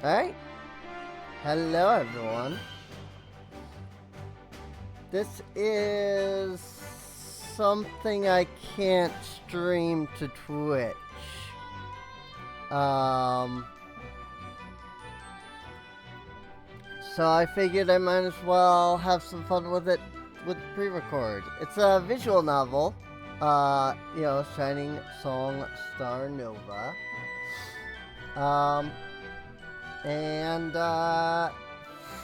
Alright. Hello, everyone. This is something I can't stream to Twitch. So I figured I might as well have some fun with it with pre-record. It's a visual novel, Shining Song Starnova. And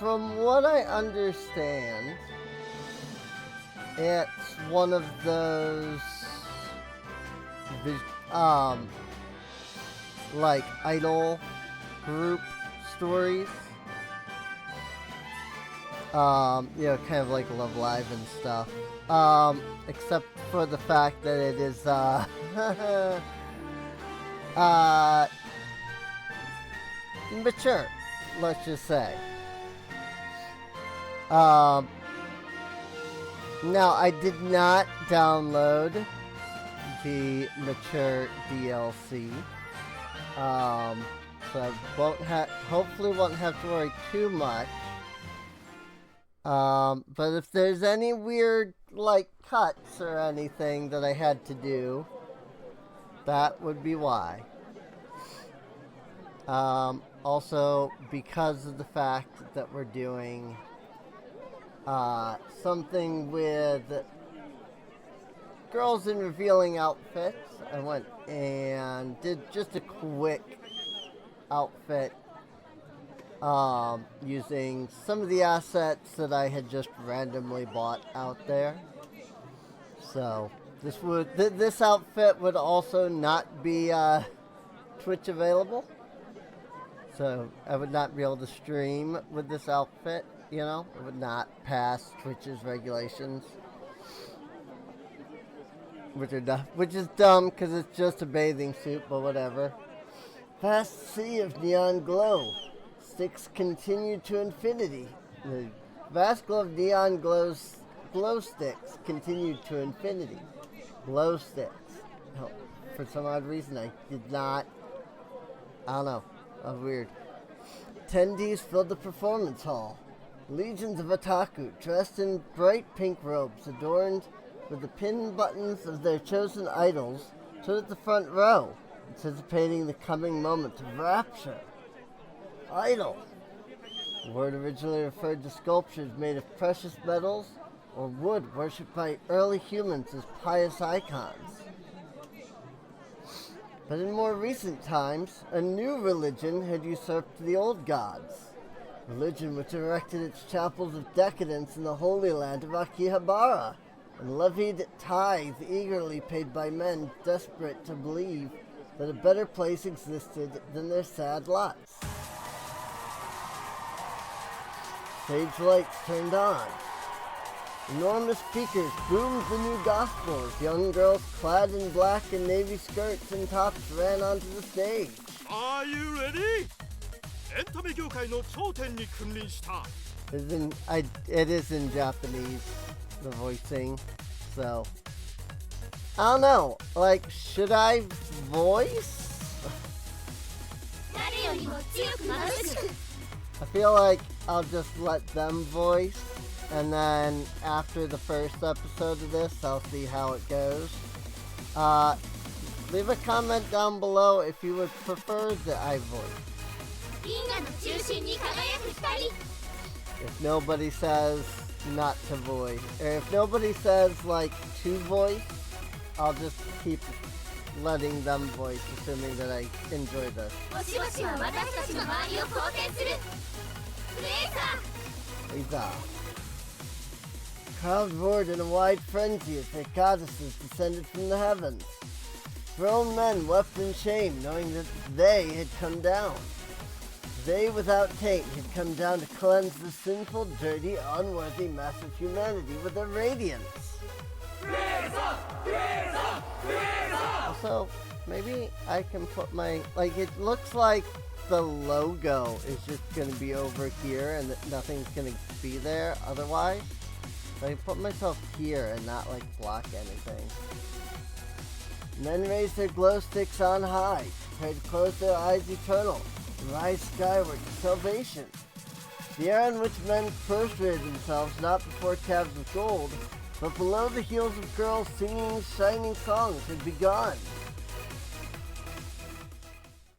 from what I understand, it's one of those like idol group stories. Kind of like Love Live and stuff. Except for the fact that it is mature, let's just say. Now I did not download the mature DLC. So I hopefully won't have to worry too much. But if there's any weird, like, cuts or anything that I had to do, that would be why. Also, because of the fact that we're doing, something with girls in revealing outfits, I went and did just a quick outfit using some of the assets that I had just randomly bought out there. So this outfit would also not be Twitch available. So I would not be able to stream with this outfit, It would not pass Twitch's regulations. Which is dumb because it's just a bathing suit, but whatever. Vast sea of neon glow. Sticks continue to infinity. The vast glow of neon glow sticks continued to infinity. Glow sticks. Oh, for some odd reason, I did not. I don't know. Oh, weird. Attendees filled the performance hall. Legions of otaku, dressed in bright pink robes, adorned with the pin buttons of their chosen idols, stood at the front row, anticipating the coming moment of rapture. Idol. The word originally referred to sculptures made of precious metals or wood worshipped by early humans as pious icons. But in more recent times, a new religion had usurped the old gods. Religion which erected its chapels of decadence in the holy land of Akihabara and levied tithes eagerly paid by men desperate to believe that a better place existed than their sad lots. Stage lights turned on. Enormous speakers boomed the new gospel as young girls clad in black and navy skirts and tops ran onto the stage. Are you ready? エンタメ業界の頂点に君臨した。 It is in Japanese, the voicing, so I don't know. Like, should I voice? I feel like I'll just let them voice, and then after the first episode of this, I'll see how it goes. Leave a comment down below if you would prefer that I voice. If nobody says not to voice, or if nobody says like to voice, I'll just keep letting them voice, assuming that I enjoy this. Lisa. Crowd roared in a wide frenzy as their goddesses descended from the heavens. Grown men wept in shame, knowing that they had come down. They without taint had come down to cleanse the sinful, dirty, unworthy mass of humanity with their radiance. Also, maybe I can put my, it looks like the logo is just going to be over here and that nothing's going to be there otherwise. So I can put myself here and not, block anything. Men raised their glow sticks on high, prepared to close their eyes eternal. rise skyward to salvation. The era in which men prostrated themselves not before calves of gold, but below the heels of girls singing shining songs had begun.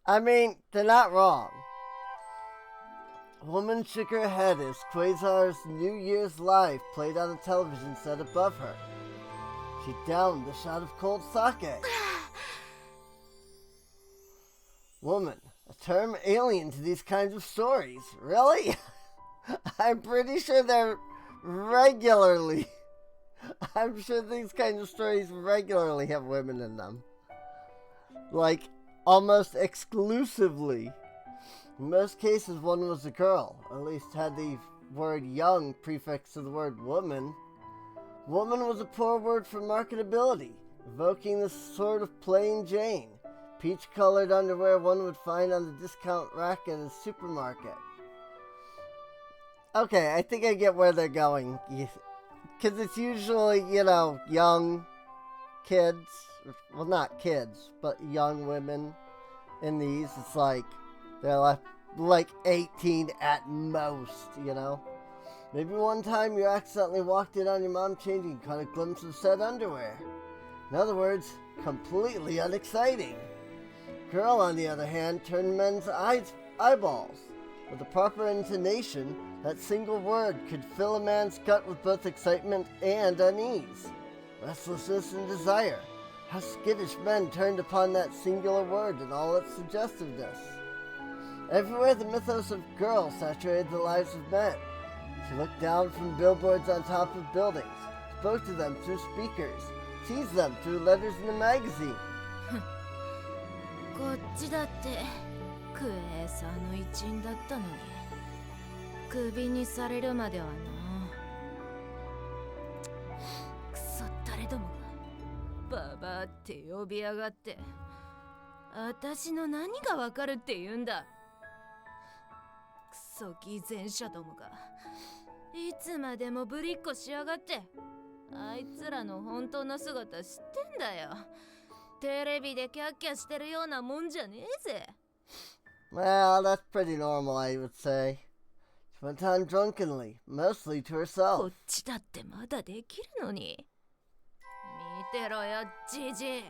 I mean, they're not wrong. A woman shook her head as Quasar's New Year's Live played on a television set above her. She downed a shot of cold sake. Woman, a term alien to these kinds of stories. Really? I'm pretty sure they're regularly... I'm sure these kinds of stories regularly have women in them. Like, almost exclusively. In most cases, one was a girl, or at least had the word young prefixed to the word woman. Woman was a poor word for marketability, evoking the sort of plain Jane, peach-colored underwear one would find on the discount rack at a supermarket. Okay, I think I get where they're going. Because it's usually, young kids. Well, not kids, but young women in these. It's like, they're like 18 at most, Maybe one time you accidentally walked in on your mom changing and caught a glimpse of said underwear. In other words, completely unexciting. Girl, on the other hand, turned men's eyeballs. With the proper intonation, that single word could fill a man's gut with both excitement and unease, restlessness and desire. How skittish men turned upon that singular word and all its suggestiveness. Everywhere the mythos of girl saturated the lives of men. She looked down from billboards on top of buildings, spoke to them through speakers, teased them through letters in the magazine. こっちだってクエーサーの一員だったのにクビにされるまではなクソ誰どもがババアって呼びやがって私の何がわかるって言うんだクソ偽善者どもがいつまでもぶりっこしやがってあいつらの本当の姿知ってんだよテレビでキャッキャしてるようなもんじゃねえぜ Well, that's pretty normal, I would say. She went on drunkenly, mostly to herself. こっちだってまだできるのに見てろよジジイ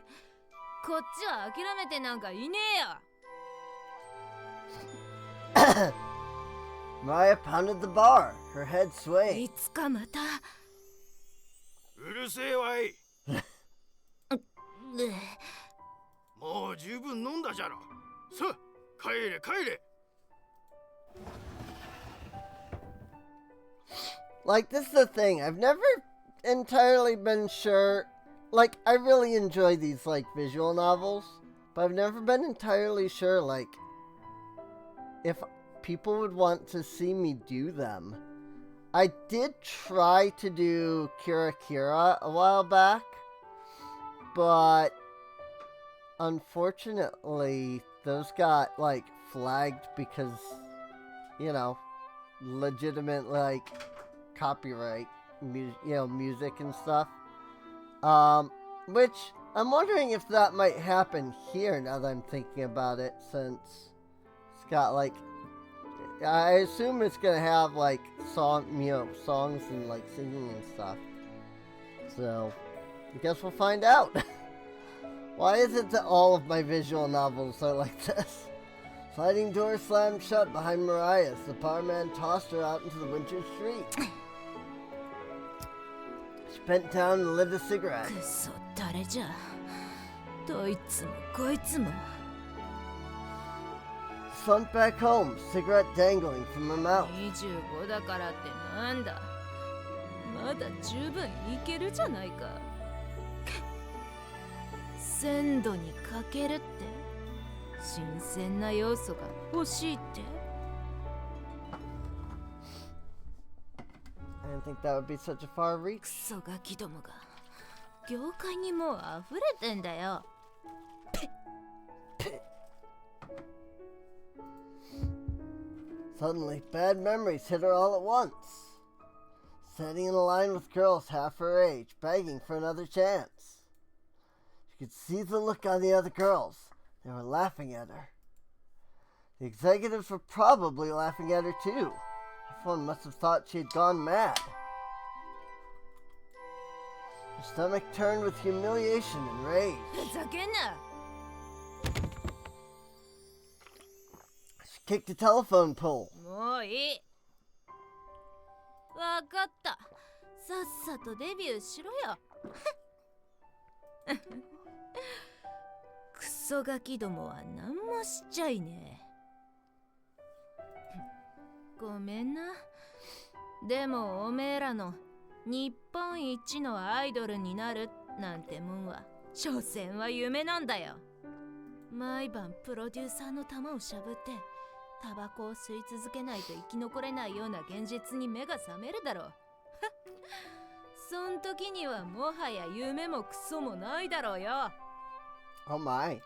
こっちは諦めてなんかいねえよ Mariah pounded the bar, her head い swaying. つかまたうるせえわい。もう十分飲んだじゃろ。さあ帰れ帰れ。 Like, this is the thing. I've never entirely been sure. Like, I really enjoy these, visual novels. But I've never been entirely sure, if people would want to see me do them. I did try to do Kira Kira a while back. But unfortunately, those got, flagged because, legitimate, copyright, music and stuff. Which, I'm wondering if that might happen here now that I'm thinking about it, since it's got, I assume it's gonna have, songs and, singing and stuff. So, I guess we'll find out. Why is it that all of my visual novels are like this? Sliding door slammed shut behind Mariah as the barman tossed her out into the winter street. She bent down and lit a cigarette. クソ誰じゃどいつもこいつも Slumped back home, cigarette dangling from her mouth. 25だからってなんだまだ十分いけるじゃないか鮮度に欠けるって新鮮な要素が欲しいって I didn't think that would be such a far ク reach. ソガキどもが業界にもう溢れてんだよ Suddenly, bad memories hit her all at once. Standing in a line with girls half her age, begging for another chance. She could see the look on the other girls. They were laughing at her. The executives were probably laughing at her too. Everyone must have thought she had gone mad. Her stomach turned with humiliation and rage. ふざけんな。 She kicked the telephone pole. もういい。わかった。さっさとデビューしろよ。クソガキどもは何もしちゃいねえ。ごめんな。でもおめえらの日本一のアイドルになるなんてもんは所詮は夢なんだよ。毎晩プロデューサーの玉をしゃぶってタバコを吸い続けないと生き残れないような現実に目が覚めるだろう。そん時にはもはや夢もクソもないだろうよ。 Oh my.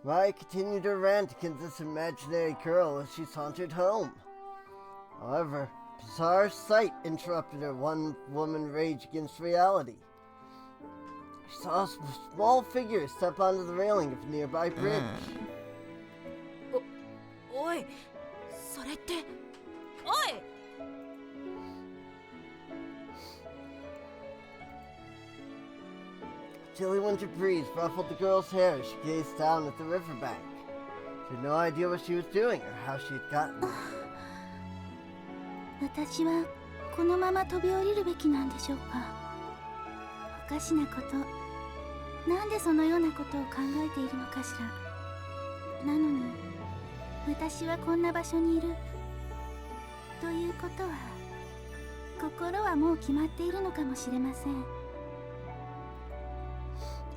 Maya continued her rant against this imaginary girl as she sauntered home. However, a bizarre sight interrupted her one-woman rage against reality. She saw a small figure step onto the railing of a nearby bridge. おい、それっておい。 Chilly winter breeze ruffled the girl's hair as she gazed down at the riverbank. She had no idea what she was doing or how she had gotten there. 私はこのまま飛び降りるべきなんでしょうか。おかしなこと、なんでそのようなことを考えているのかしら。なのに私はこんな場所にいるということは、心はもう決まっているのかもしれません。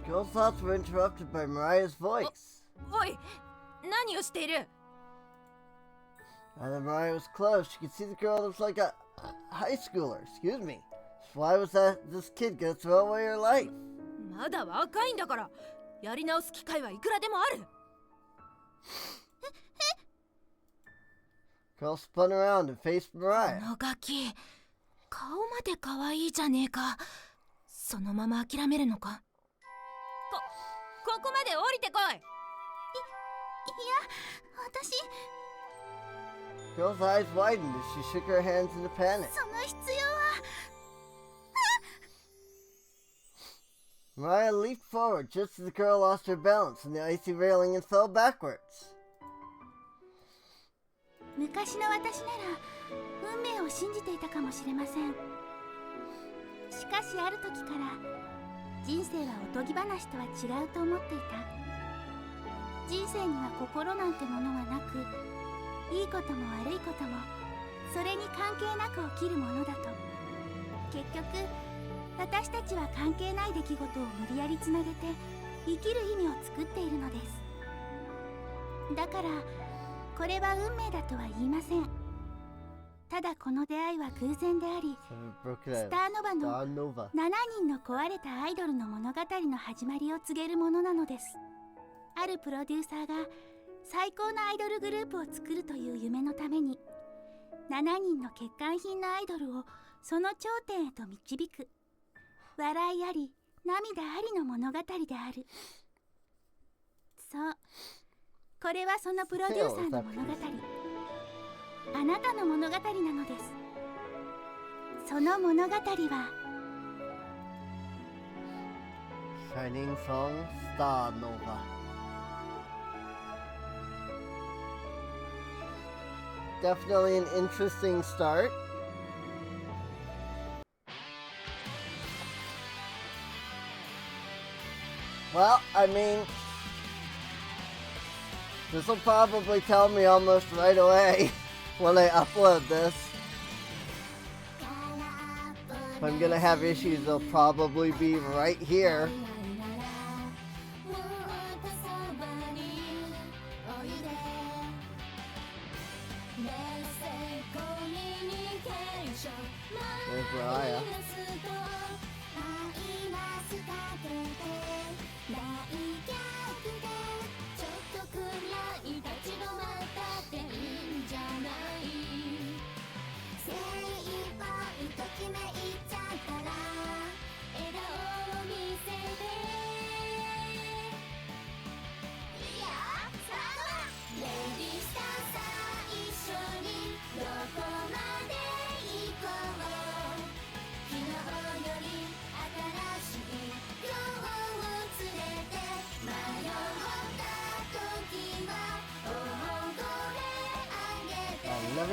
The girl's thoughts were interrupted by Mariah's voice. おい、何をしている。 Now that Mariah was close, she could see the girl was like a high schooler. Excuse me. So why was this kid gonna throw away her life? まだ若いんだからやり直す機会はいくらでもある。 Girl spun around and faced こ Mariah. のガキ、顔まで可愛いじゃねえか。そのまま諦めるのか。ここまで降りてこい。いや、私 Girl's eyes widened as she shook her hands in a panic. その必要は。 Mariah leaped forward just as the girl lost her balance on the icy railing and fell backwards. 昔の私なら運命を信じていたかもしれません。しかしある時から人生はおとぎ話とは違うと思っていた。人生には心なんてものはなく、いいことも悪いこともそれに関係なく起きるものだと。結局私たちは関係ない出来事を無理やりつなげて生きる意味を作っているのです。だからこれは運命だとは言いません。ただこの出会いは偶然であり、スターノバの7人の壊れたアイドルの物語の始まりを告げるものなのです。あるプロデューサーが最高のアイドルグループを作るという夢のために7人の欠陥品のアイドルをその頂点へと導く、笑いあり涙ありの物語である。そう、これはそのプロデューサーの物語、あなたの物語なのです。その物語は Shining song Starnova. Definitely an interesting start. Well, I mean, this will probably tell me almost right away when I upload this. If I'm gonna have issues, they'll probably be right here. There's Mariah.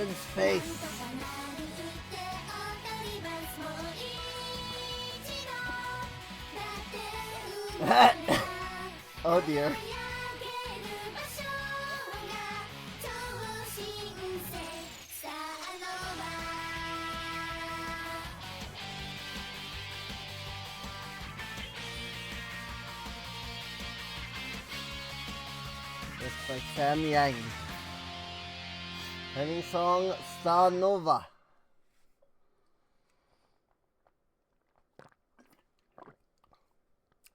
in space. Oh dear. It's by Sam Yang. Heading song Starnova.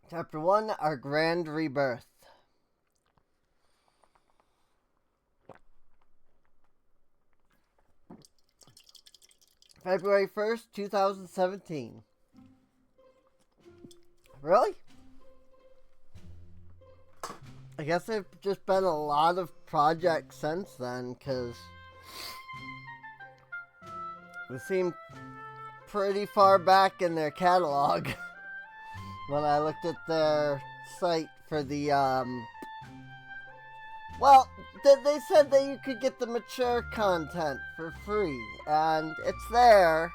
Chapter 1, Our Grand Rebirth. February 1st, 2017. Really? I guess there've just been a lot of projects since then, because they seem pretty far back in their catalog. When I looked at their site for the, well, they said that you could get the mature content for free, and it's there.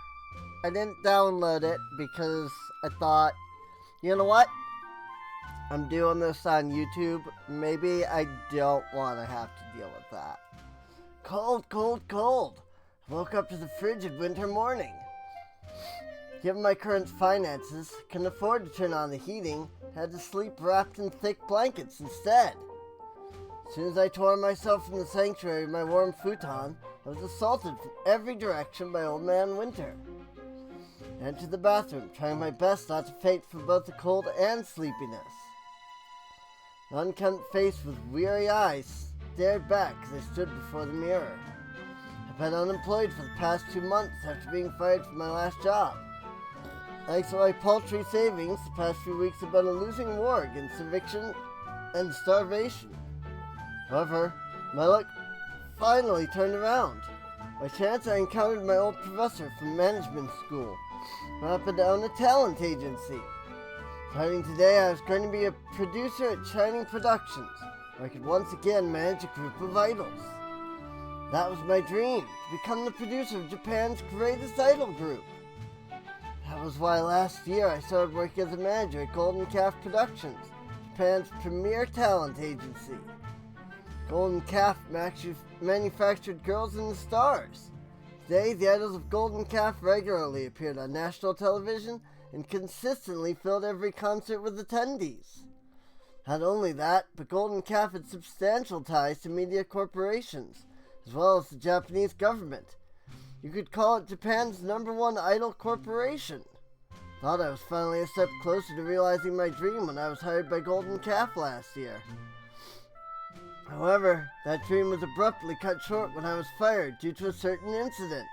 I didn't download it because I thought, you know what? I'm doing this on YouTube. Maybe I don't want to have to deal with that. Cold, cold, cold. I woke up to the frigid winter morning. Given my current finances, couldn't afford to turn on the heating, had to sleep wrapped in thick blankets instead. As soon as I tore myself from the sanctuary of my warm futon, I was assaulted from every direction by Old Man Winter. I entered the bathroom, trying my best not to faint from both the cold and sleepiness. The unkempt face with weary eyes stared back as I stood before the mirror. I've been unemployed for the past 2 months after being fired from my last job. Thanks to my paltry savings, the past few weeks have been a losing war against eviction and starvation. However, my luck finally turned around. By chance, I encountered my old professor from management school, who happened to own a talent agency. Starting today, I was going to be a producer at Shining Productions, where I could once again manage a group of idols. That was my dream, to become the producer of Japan's greatest idol group. That was why last year I started working as a manager at Golden Calf Productions, Japan's premier talent agency. Golden Calf manufactured Girls in the Stars. Today, the idols of Golden Calf regularly appeared on national television and consistently filled every concert with attendees. Not only that, but Golden Calf had substantial ties to media corporations, as well as the Japanese government. You could call it Japan's #1 idol corporation. Thought I was finally a step closer to realizing my dream when I was hired by Golden Calf last year. However, that dream was abruptly cut short when I was fired due to a certain incident.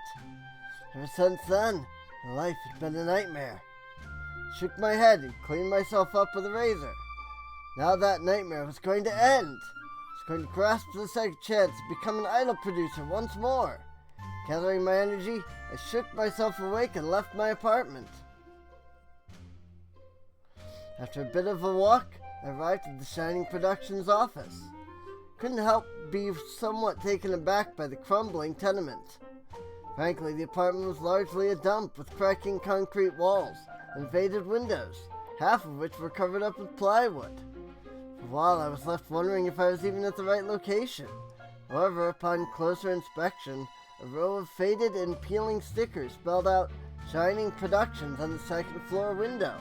Ever since then, my life has been a nightmare. I shook my head and cleaned myself up with a razor. Now that nightmare was going to end. I was going to grasp the second chance to become an idol producer once more. Gathering my energy, I shook myself awake and left my apartment. After a bit of a walk, I arrived at the Shining Productions office. Couldn't help be somewhat taken aback by the crumbling tenement. Frankly, the apartment was largely a dump with cracking concrete walls and faded windows, half of which were covered up with plywood. For a while, I was left wondering if I was even at the right location. However, upon closer inspection, a row of faded and peeling stickers spelled out Shining Productions on the second floor window.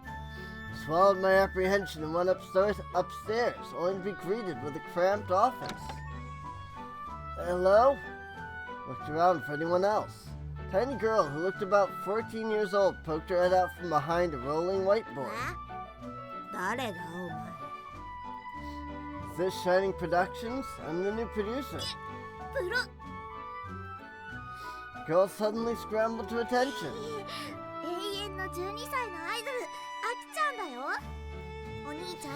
I swallowed my apprehension and went upstairs, only to be greeted with a cramped office. Hello? Looked around for anyone else. A tiny girl who looked about 14 years old poked her head out from behind a rolling whiteboard. 誰だお前 Is this Shining Productions? I'm the new producer. プロ The girl suddenly scrambled to attention. 永遠の12歳のアイドルアキちゃんだよお兄ちゃん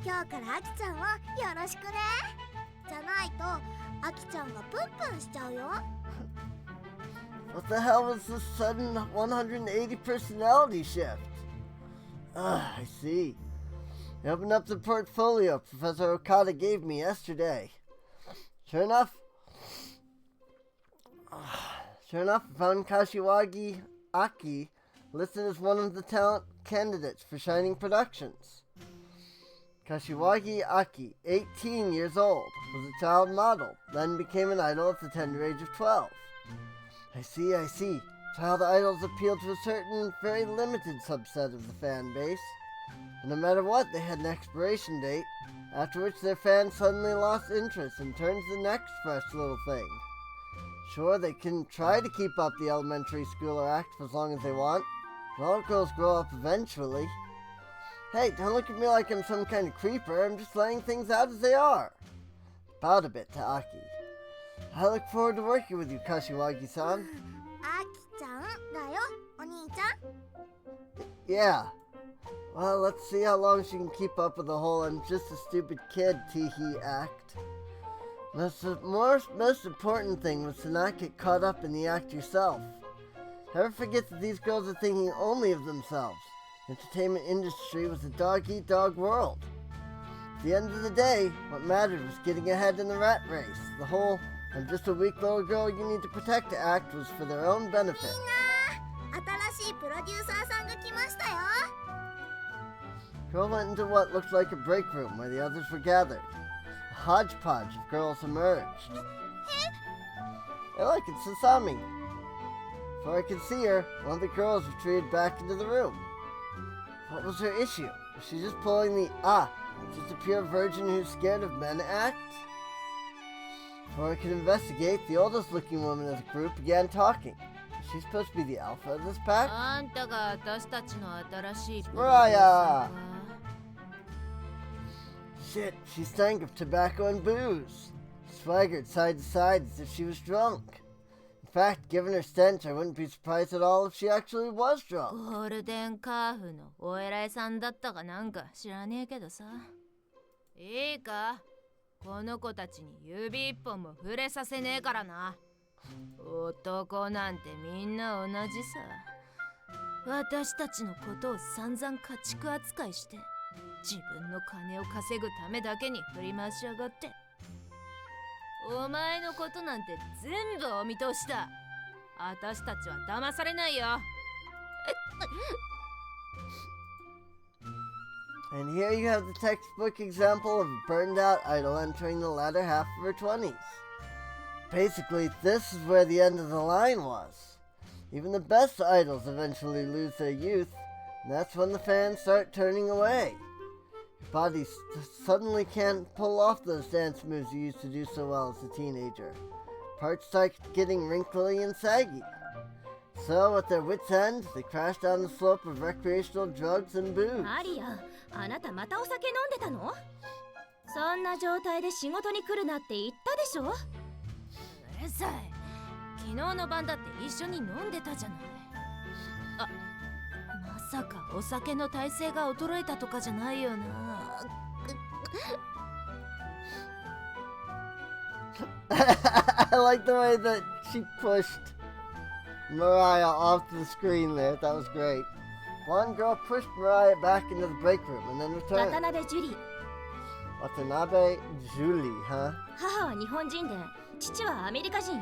今日からアキちゃんをよろしくねじゃないとアキちゃんがプンプンしちゃうよ What the hell was this sudden 180 personality shift? I see. I opened up the portfolio Professor Okada gave me yesterday. Sure enough, Sure enough, I found Kashiwagi Aki listed as one of the talent candidates for Shining Productions. Kashiwagi Aki, 18 years old, was a child model, then became an idol at the tender age of 12. I see. Child idols appeal to a certain, very limited subset of the fan base. And no matter what, they had an expiration date, after which their fans suddenly lost interest and turned to the next fresh little thing. Sure, they can try to keep up the elementary schooler act for as long as they want, but all girls grow up eventually. Hey, don't look at me like I'm some kind of creeper, I'm just laying things out as they are. Bowed a bit to Aki. I look forward to working with you, Kashiwagi-san. アキちゃんだよ、お兄ちゃん。 Yeah. Well, let's see how long she can keep up with the whole I'm just a stupid kid tee-hee act. The most important thing was to not get caught up in the act yourself. Never forget that these girls are thinking only of themselves. The entertainment industry was a dog-eat-dog world. At the end of the day, what mattered was getting ahead in the rat race. The whole I'm just a weak little girl you need to protect act was for their own benefit. 新しいプロデューサーさんが来ましたよ。 Girl went into what looked like a break room where the others were gathered. A hodgepodge of girls emerged. Hey look, it's Sasami. Before I could see her, one of the girls retreated back into the room. What was her issue? Was she just pulling the, just a pure virgin who's scared of men act? Before I could investigate, the oldest looking woman of the group began talking. Is she supposed to be the alpha of this pack? あんたが私たちの新しいプロデューサー Mariah! か Shit, she stank of tobacco and booze. Swaggered side to side as if she was drunk. In fact, given her stench, I wouldn't be surprised at all if she actually was drunk. ゴールデンカーフのお偉いさんだったかなんか知らねえけどさ。いいか、この子たちに指一本も触れさせねえからな。男なんてみんな同じさ。私たちのことを散々家畜扱いして自分の金を稼ぐためだけに振り回しやがって。お前のことなんて全部お見通しだ。私たちは騙されないよ。And here you have the textbook example of a burned out idol entering the latter half of her 20s. Basically, this is where the end of the line was. Even the best idols eventually lose their youth, and that's when the fans start turning away. Your body suddenly can't pull off those dance moves you used to do so well as a teenager. Parts start getting wrinkly and saggy. So, at their wits' end, they crash down the slope of recreational drugs and booze. マリア、あなたまたお酒飲んでたの？そんな状態で仕事に来るなって言ったでしょ？うるさい。昨日の晩だって一緒に飲んでたじゃない。あ、まさかお酒の耐性が衰えたとかじゃないよな。I like the way that she pushed Mariah off the screen there. That was great. One girl pushed Mariah back into the break room and then 渡 returned. 辺ジュリー。 Watanabe Julie, huh? 母は日本人で父はアメリカ人よ。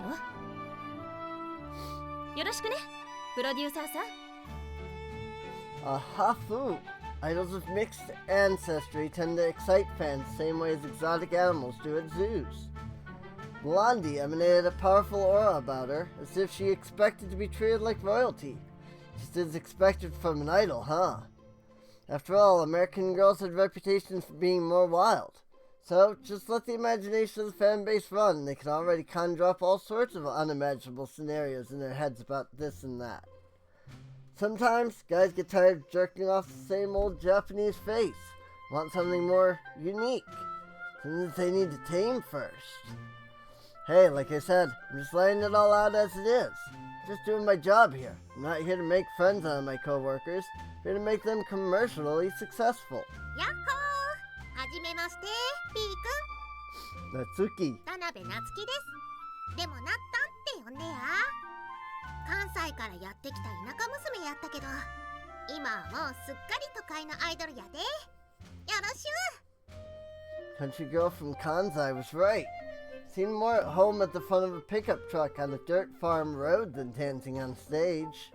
よろしくね、プロデューサーさん。 Hafu. Idols of mixed ancestry tend to excite fans the same way as exotic animals do at zoos. Blondie emanated a powerful aura about her, as if she expected to be treated like royalty. Just as expected from an idol, huh? After all, American girls had reputations for being more wild. So, just let the imagination of the fan base run, and they can already conjure up all sorts of unimaginable scenarios in their heads about this and that. Sometimes, guys get tired of jerking off the same old Japanese face, want something more unique, something that they need to tame first. Hey, like I said, I'm just laying it all out as it is. Just doing my job here. I'm not here to make friends out of my coworkers. I'm here to make them commercially successful. やっほー、はじめまして、P 君。 Natsuki. 田辺夏樹です。でもなったんって呼んでや。関西からやってきた田舎娘やったけど、今はもうすっかり都会のアイドルやで。よろしゅう。 Country girl from Kansai was right. Seemed more at home at the front of a pickup truck on a dirt farm road than dancing on stage.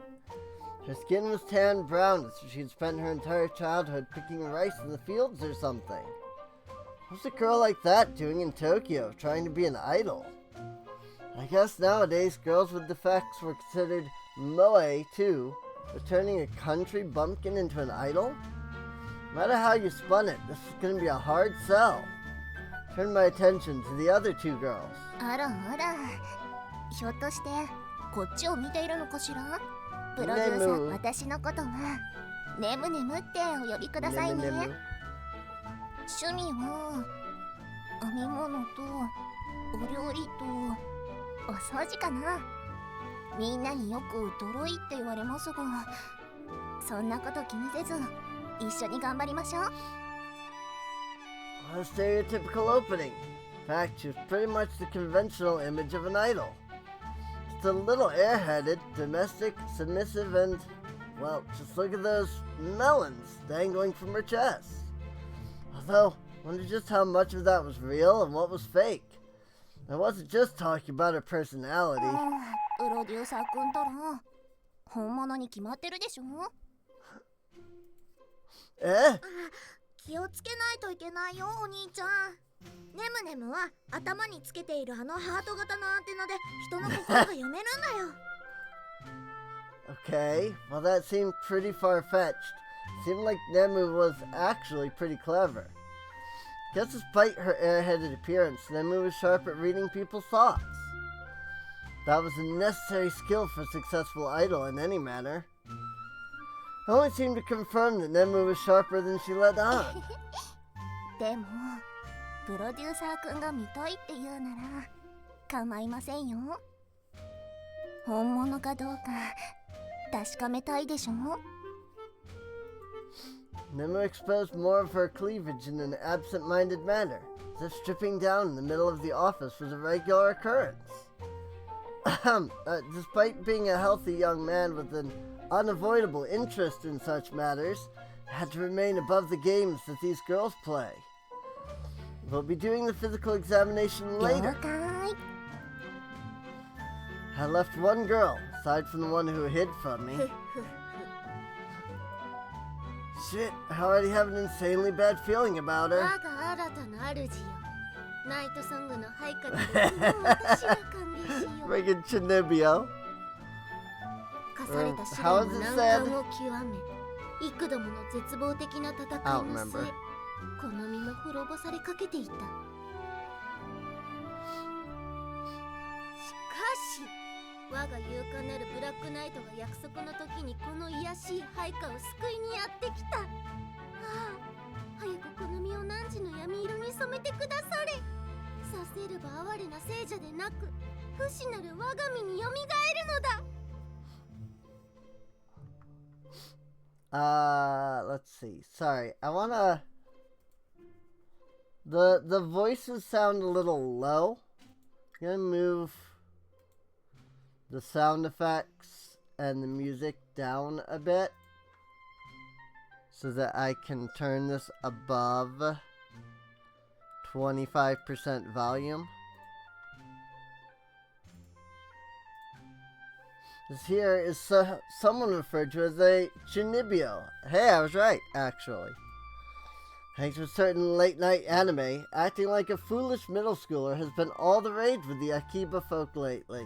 Her skin was tan brown as if she had spent her entire childhood picking rice in the fields or something. What's a girl like that doing in Tokyo, trying to be an idol? I guess nowadays girls with defects were considered moe too, but turning a country bumpkin into an idol? No matter how you spun it, this is going to be a hard sell. Turned my attention to the other two girls. あらあら、ひょっとしてこっちを見ているのかしら？プロデューサー、私のことはネムネムってお呼びくださいね。趣味は編み物とお料理とお掃除かな。みんなによくドロイって言われますが、そんなこと気にせず一緒に頑張りましょう。A stereotypical opening. In fact, she's pretty much the conventional image of an idol. Just a little airheaded, domestic, submissive, and, well, just look at those melons dangling from her chest. Although, I wonder just how much of that was real and what was fake. I wasn't just talking about her personality. プロデューサー君とら本物に決まってるでしょ。Eh? 気をつけないといけないよ、お兄ちゃん。ネムネムは頭につけているあのハート型のアンテナで人の心が読めるんだよ。Okay, well that seemed pretty far-fetched. Seemed like Nemu was actually pretty clever. Guess despite her airheaded appearance, Nemu was sharp at reading people's thoughts. That was a necessary skill for a successful idol in any manner. It only seemed to confirm that Nemu was sharper than she let on. でも、プロデューサー君が見たいって言うなら構いませんよ。本物かどうか確かめたいでしょ。Nemu exposed more of her cleavage in an absent-minded manner, as if stripping down in the middle of the office was a regular occurrence. Despite being a healthy young man with an unavoidable interest in such matters, had to remain above the games that these girls play. We'll be doing the physical examination later. I left one girl, aside from the one who hid from me. Shit, I already have an insanely bad feeling about her. 我が新たな主よ。ナイトソングの配下で私が歓迎しよう。Friggin' Chinibio. 課された試練の難関を極め、幾度もの絶望的な戦いの末、この身も滅ぼされかけていた。しかし、我が勇敢なるブラックナイトが約束の時にこの卑しい配下を救いにやってきた。ああ、早くこの身を汝の闇色に染めてくだされ。させれば哀れな聖者でなく、不死なる我が身によみがえるのだ。Let's see. Sorry, I wanna... The voices sound a little low. I'm gonna move the sound effects and the music down a bit so that I can turn this above 25% volume. This here is someone referred to as a Chinibio. Hey, I was right, actually. Thanks to a certain late-night anime, acting like a foolish middle schooler has been all the rage with the Akiba folk lately.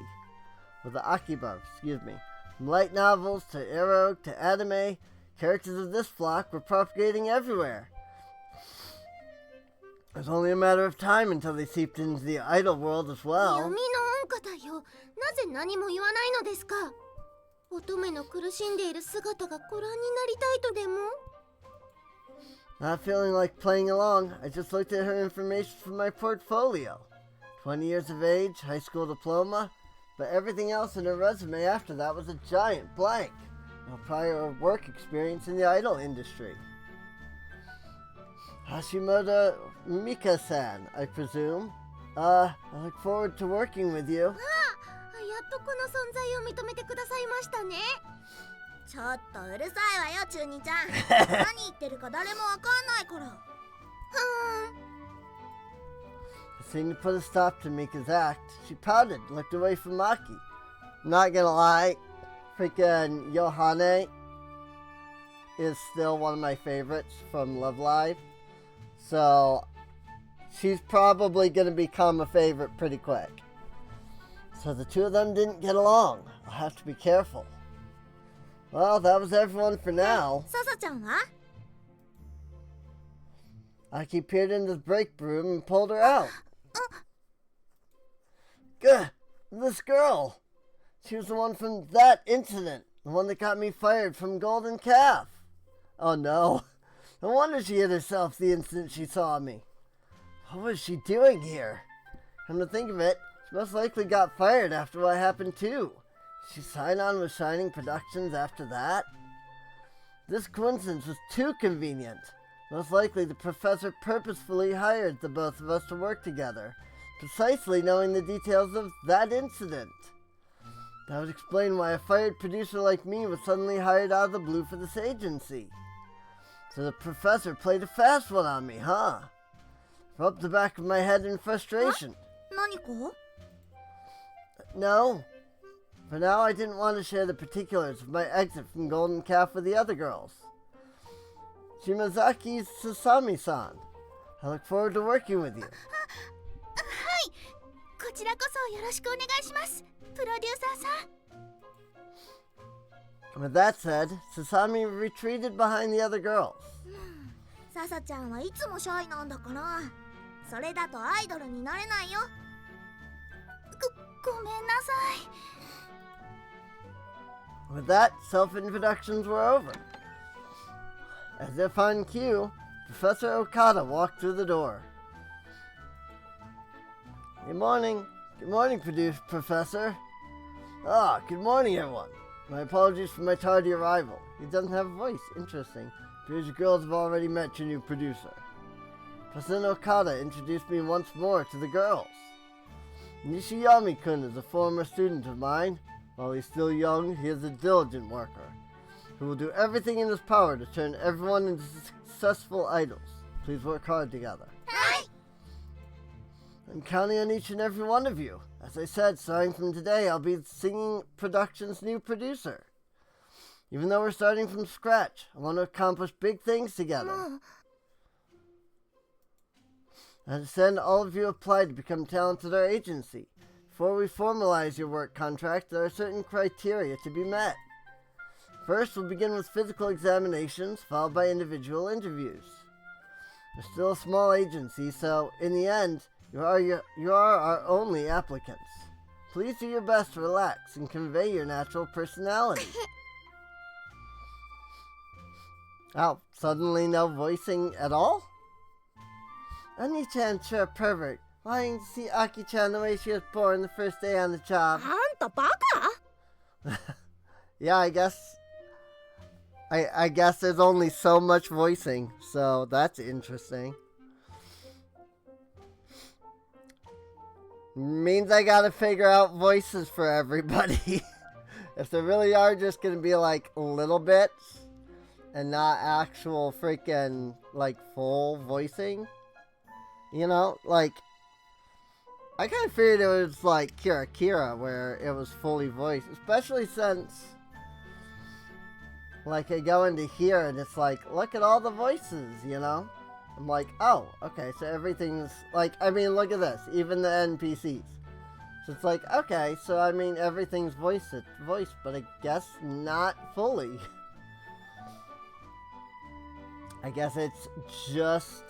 With the Akiba, excuse me. From light novels to eroge to anime, characters of this flock were propagating everywhere. It was only a matter of time until they seeped into the idol world as well. 闇の恩方よ、なぜ何も言わないのですか。乙女の苦しんでいる姿がご覧になりたいとでも。Not feeling like playing along, I just looked at her information from my portfolio. 20 years of age, high school diploma, but everything else in her resume after that was a giant blank. No prior work experience in the idol industry. Hashimoto Mika-san, I presume. I look forward to working with you. やっとこの存在を認めてくださいましたね。ちょっとうるさいわよ、中二ちゃん。何言ってるか誰もわかんないから。It seemed to put a stop to Mika's act. She pouted, looked away from Maki. Not gonna lie, freaking Yohane is still one of my favorites from Love Live. So, she's probably gonna become a favorite pretty quick. So the two of them didn't get along. I'll have to be careful. Well, that was everyone for now. ささちゃんは Aki peered into the break room and pulled her out. Gah! This girl! She was the one from that incident. The one that got me fired from Golden Calf. Oh no. No wonder she hit herself the instant she saw me. What was she doing here? Come to think of it, she most likely got fired after what happened too. She signed on with Shining Productions after that? This coincidence was too convenient. Most likely the professor purposefully hired the both of us to work together, precisely knowing the details of that incident. That would explain why a fired producer like me was suddenly hired out of the blue for this agency. So the professor played a fast one on me, huh? Rubbed the back of my head in frustration. 何か No. For now, I didn't want to share the particulars of my exit from Golden Calf with the other girls. Shimazaki Sasami-san, I look forward to working with you. はい、こちらこそよろしくお願いします、プロデューサーさん。 With that said, Sasami retreated behind the other girls. ささちゃんはいつもシャイなんだから、それだとアイドルになれないよ。ごめんなさい。 With that, self-introductions were over. As if on cue, Professor Okada walked through the door. Good morning. Good morning, Professor. Ah, good morning, everyone. My apologies for my tardy arrival. He doesn't have a voice. Interesting. Appears you girls have already met your new producer. President Okada introduced me once more to the girls. Nishiyami-kun is a former student of mine. While he's still young, he is a diligent worker, who will do everything in his power to turn everyone into successful idols. Please work hard together. Hi. I'm counting on each and every one of you. As I said, starting from today, I'll be Singing Productions' new producer. Even though we're starting from scratch, I want to accomplish big things together. I understand all of you applied to become talented at our agency. Before we formalize your work contract, there are certain criteria to be met. First, we'll begin with physical examinations, followed by individual interviews. We're still a small agency, so in the end, you are our only applicants. Please do your best to relax and convey your natural personality. Oh, suddenly no voicing at all? Oni-chan, sure pervert. Wanting to see Aki-chan the way she was born the first day on the job. あんたバカ Yeah, I guess there's only so much voicing, so that's interesting. Means I gotta figure out voices for everybody. If there really are just gonna be like little bits and not actual freaking like full voicing, you know, like I kind of figured it was like Kira where it was fully voiced, especially since like I go into here and it's like, look at all the voices, you know? I'm like, oh, okay, so everything's like, I mean, look at this, even the NPCs. So it's like, okay, so I mean, everything's voiced, but I guess not fully. I guess it's just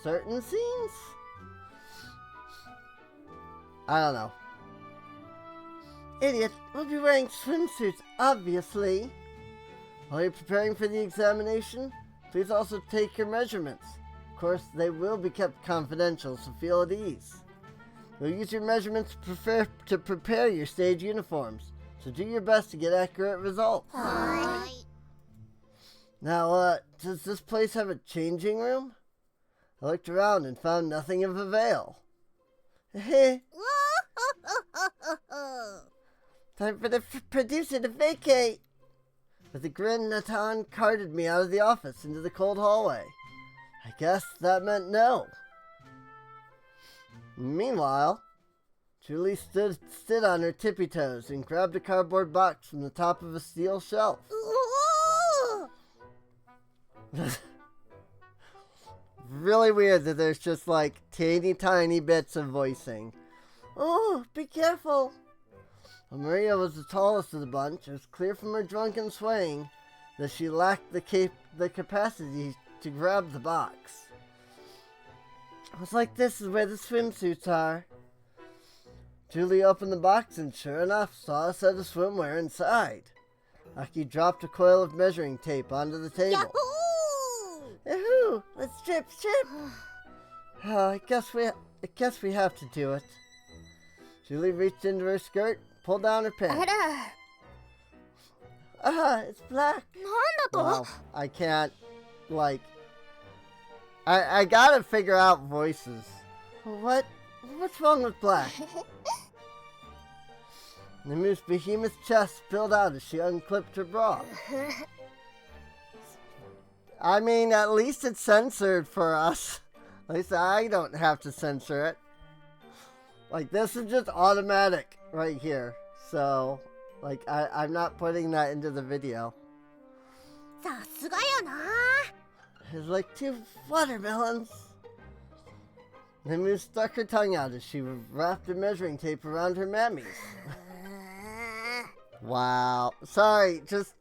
certain scenes? I don't know. Idiot, we'll be wearing swimsuits, obviously. While you're preparing for the examination, please also take your measurements. Of course, they will be kept confidential, so feel at ease. You'll use your measurements to prepare your stage uniforms, so do your best to get accurate results. Hi. Now, does this place have a changing room? I looked around and found nothing of avail. Heh. Time for the producer to vacate. With a grin, Natan carted me out of the office into the cold hallway. I guess that meant no. Meanwhile, Julie stood on her tippy toes and grabbed a cardboard box from the top of a steel shelf. Really weird that there's just like teeny tiny bits of voicing. Oh, be careful. Well, Maria was the tallest of the bunch. It was clear from her drunken swaying that she lacked the capacity to grab the box. It was like, this is where the swimsuits are. Julie opened the box and sure enough saw a set of swimwear inside. Aki dropped a coil of measuring tape onto the table. Yahoo! Yahoo! Let's strip! Oh, I guess we have to do it. Julie reached into her skirt, pulled down her pants. It's black. Wow, I can't, like... I gotta figure out voices. What's wrong with black? Nemu's behemoth chest spilled out as she unclipped her bra. I mean, at least it's censored for us. At least I don't have to censor it. Like, this is just automatic right here. So, like, I'm not putting that into the video. It's like 2 watermelons. Nemu stuck her tongue out as she wrapped the measuring tape around her mammies. Wow. Sorry, just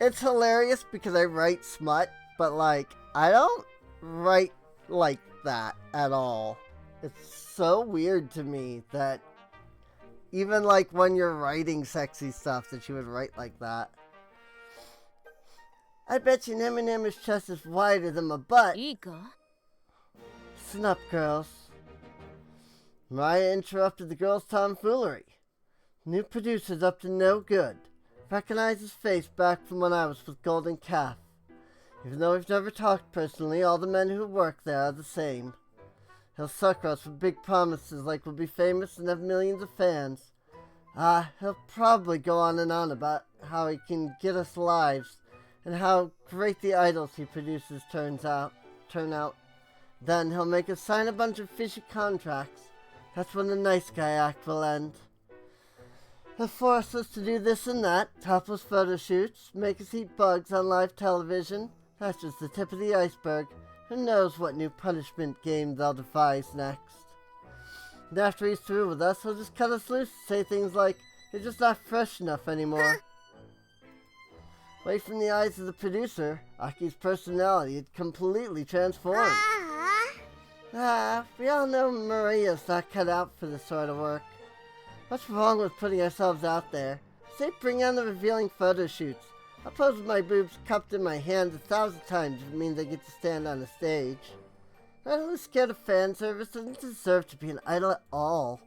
it's hilarious because I write smut, but like I don't write like that at all. It's so weird to me that even like when you're writing sexy stuff that you would write like that. I bet you Nemu's chest is wider than my butt. Listen up, girls. Mariah interrupted the girls' tomfoolery. New producer's up to no good. Recognize his face back from when I was with Golden Calf. Even though we've never talked personally, all the men who work there are the same. He'll sucker us with big promises like we'll be famous and have millions of fans. He'll probably go on and on about how he can get us lives and how great the idols he produces turn out. Then he'll make us sign a bunch of fishy contracts. That's when the nice guy act will end. He'll force us to do this and that, topless photo shoots, make us eat bugs on live television. That's just the tip of the iceberg. Who knows what new punishment game they'll devise next. And after he's through with us, he'll just cut us loose and say things like, "You're just not fresh enough anymore." Away from the eyes of the producer, Aki's personality had completely transformed. We all know Maria's not cut out for this sort of work. What's wrong with putting ourselves out there? Say bring on the revealing photo shoots. I'll pose with my boobs cupped in my hands 1,000 times if it means I get to stand on a stage. Anyone who's scared of fan service doesn't deserve to be an idol at all.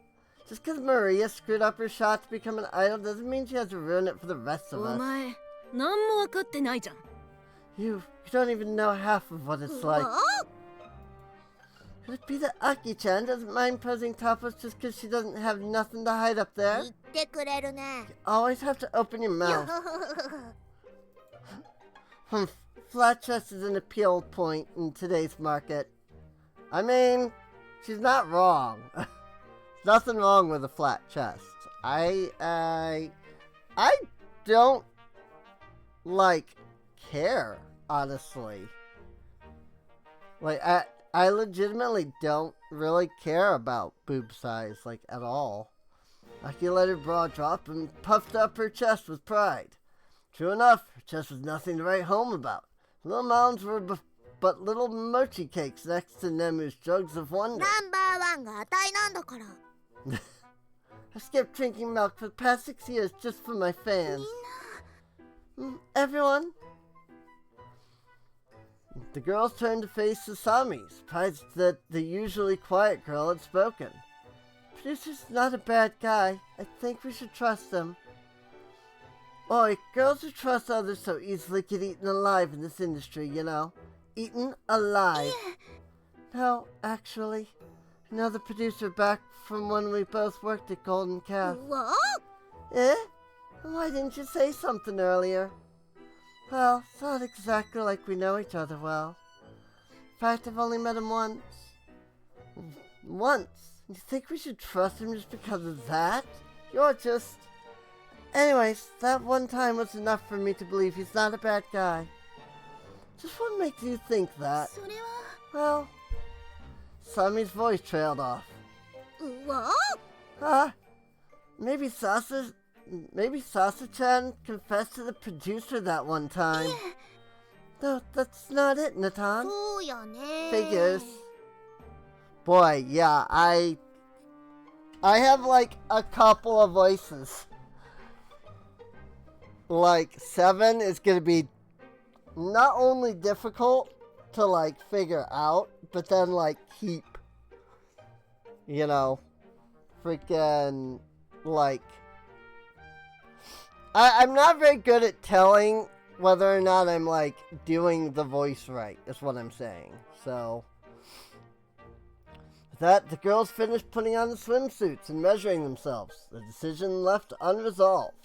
Just because Maria screwed up her shot to become an idol doesn't mean she has to ruin it for the rest of us. You don't even know half of what it's like. Could it be that Aki-chan doesn't mind posing topless just because she doesn't have nothing to hide up there? You always have to open your mouth. Flat chest is an appeal point in today's market. I mean, she's not wrong. Nothing wrong with a flat chest. I don't like care, honestly. Like I legitimately don't really care about boob size, like, at all. Aki let her bra drop and puffed up her chest with pride. True enough, her chest was nothing to write home about. Little mounds were but little mochi cakes next to Nemu's jugs of wonder. I skipped drinking milk for the past 6 years just for my fans. Everyone? The girls turned to face Sasami, surprised that the usually quiet girl had spoken. Producer's not a bad guy. I think we should trust him. Boy, girls who trust others so easily get eaten alive in this industry, you know. Eaten alive. No, actually. Another producer back from when we both worked at Golden Calf. What? Eh? Why didn't you say something earlier? Well, it's not exactly like we know each other well. In fact, I've only met him once. once. You think we should trust him just because of that? You're just... Anyways, that one time was enough for me to believe he's not a bad guy. Just what makes you think that? それは Well, Sami's voice trailed off. わ Huh? Maybe Sasa-chan confessed to the producer that one time. No, that's not it, Natan. そうやね Figures. Boy, yeah, I have like a couple of voices. Like 7 is gonna be not only difficult to like figure out, but then like keep, you know, freaking like I'm not very good at telling whether or not I'm like doing the voice right, is what I'm saying. So with that, the girls finished putting on the swimsuits and measuring themselves. The decision left unresolved.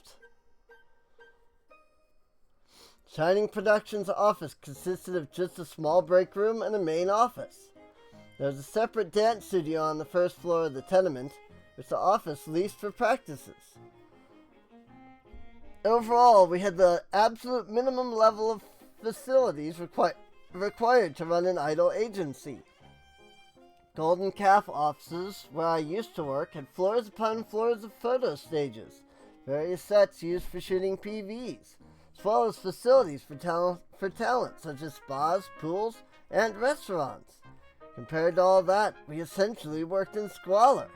Shining Productions' office consisted of just a small break room and a main office. There was a separate dance studio on the first floor of the tenement, which the office leased for practices. Overall, we had the absolute minimum level of facilities required to run an idol agency. Golden Calf offices, where I used to work, had floors upon floors of photo stages, various sets used for shooting PVs, as well as facilities for talent, such as spas, pools, and restaurants. Compared to all that, we essentially worked in squalor.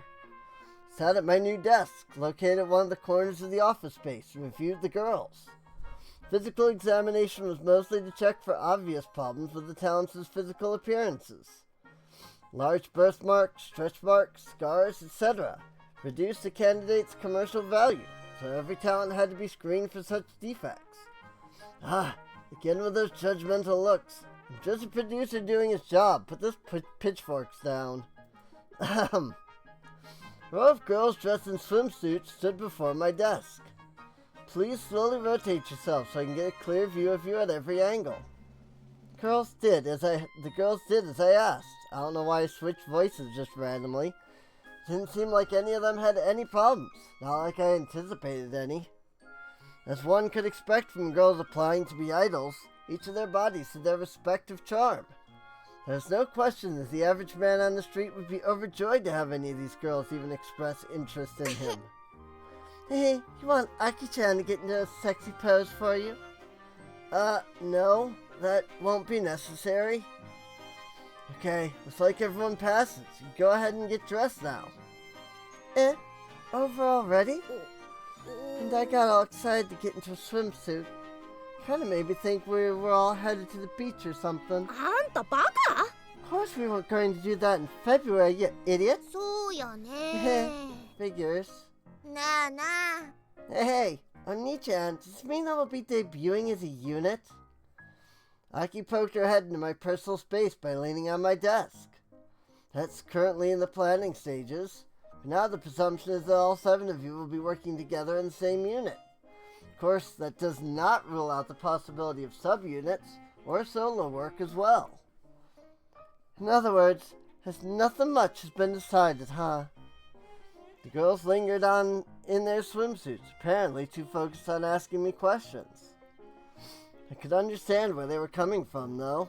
Sat at my new desk, located at one of the corners of the office space, and reviewed the girls. Physical examination was mostly to check for obvious problems with the talents' physical appearances. Large birthmarks, stretch marks, scars, etc. reduced the candidate's commercial value, so every talent had to be screened for such defects. Again with those judgmental looks. I'm just a producer doing his job. Put those pitchforks down. A row of girls dressed in swimsuits stood before my desk. Please slowly rotate yourself so I can get a clear view of you at every angle. The girls did as I asked. I don't know why I switched voices just randomly. Didn't seem like any of them had any problems. Not like I anticipated any. As one could expect from girls applying to be idols, each of their bodies had their respective charm. There's no question that the average man on the street would be overjoyed to have any of these girls even express interest in him. Hey, you want Aki-chan to get into a sexy pose for you? No, that won't be necessary. Okay, looks like everyone passes. You go ahead and get dressed now. Over already? And I got all excited to get into a swimsuit. Kinda made me think we were all headed to the beach or something. あんたバカ Of course we weren't going to do that in February, you idiot. そうやね Figures. なあなあ Hey, Oni-chan, does this mean I will be debuting as a unit? Aki poked her head into my personal space by leaning on my desk. That's currently in the planning stages. But now the presumption is that all 7 of you will be working together in the same unit. Of course, that does not rule out the possibility of subunits or solo work as well. In other words, nothing much has been decided, huh? The girls lingered on in their swimsuits, apparently too focused on asking me questions. I could understand where they were coming from, though.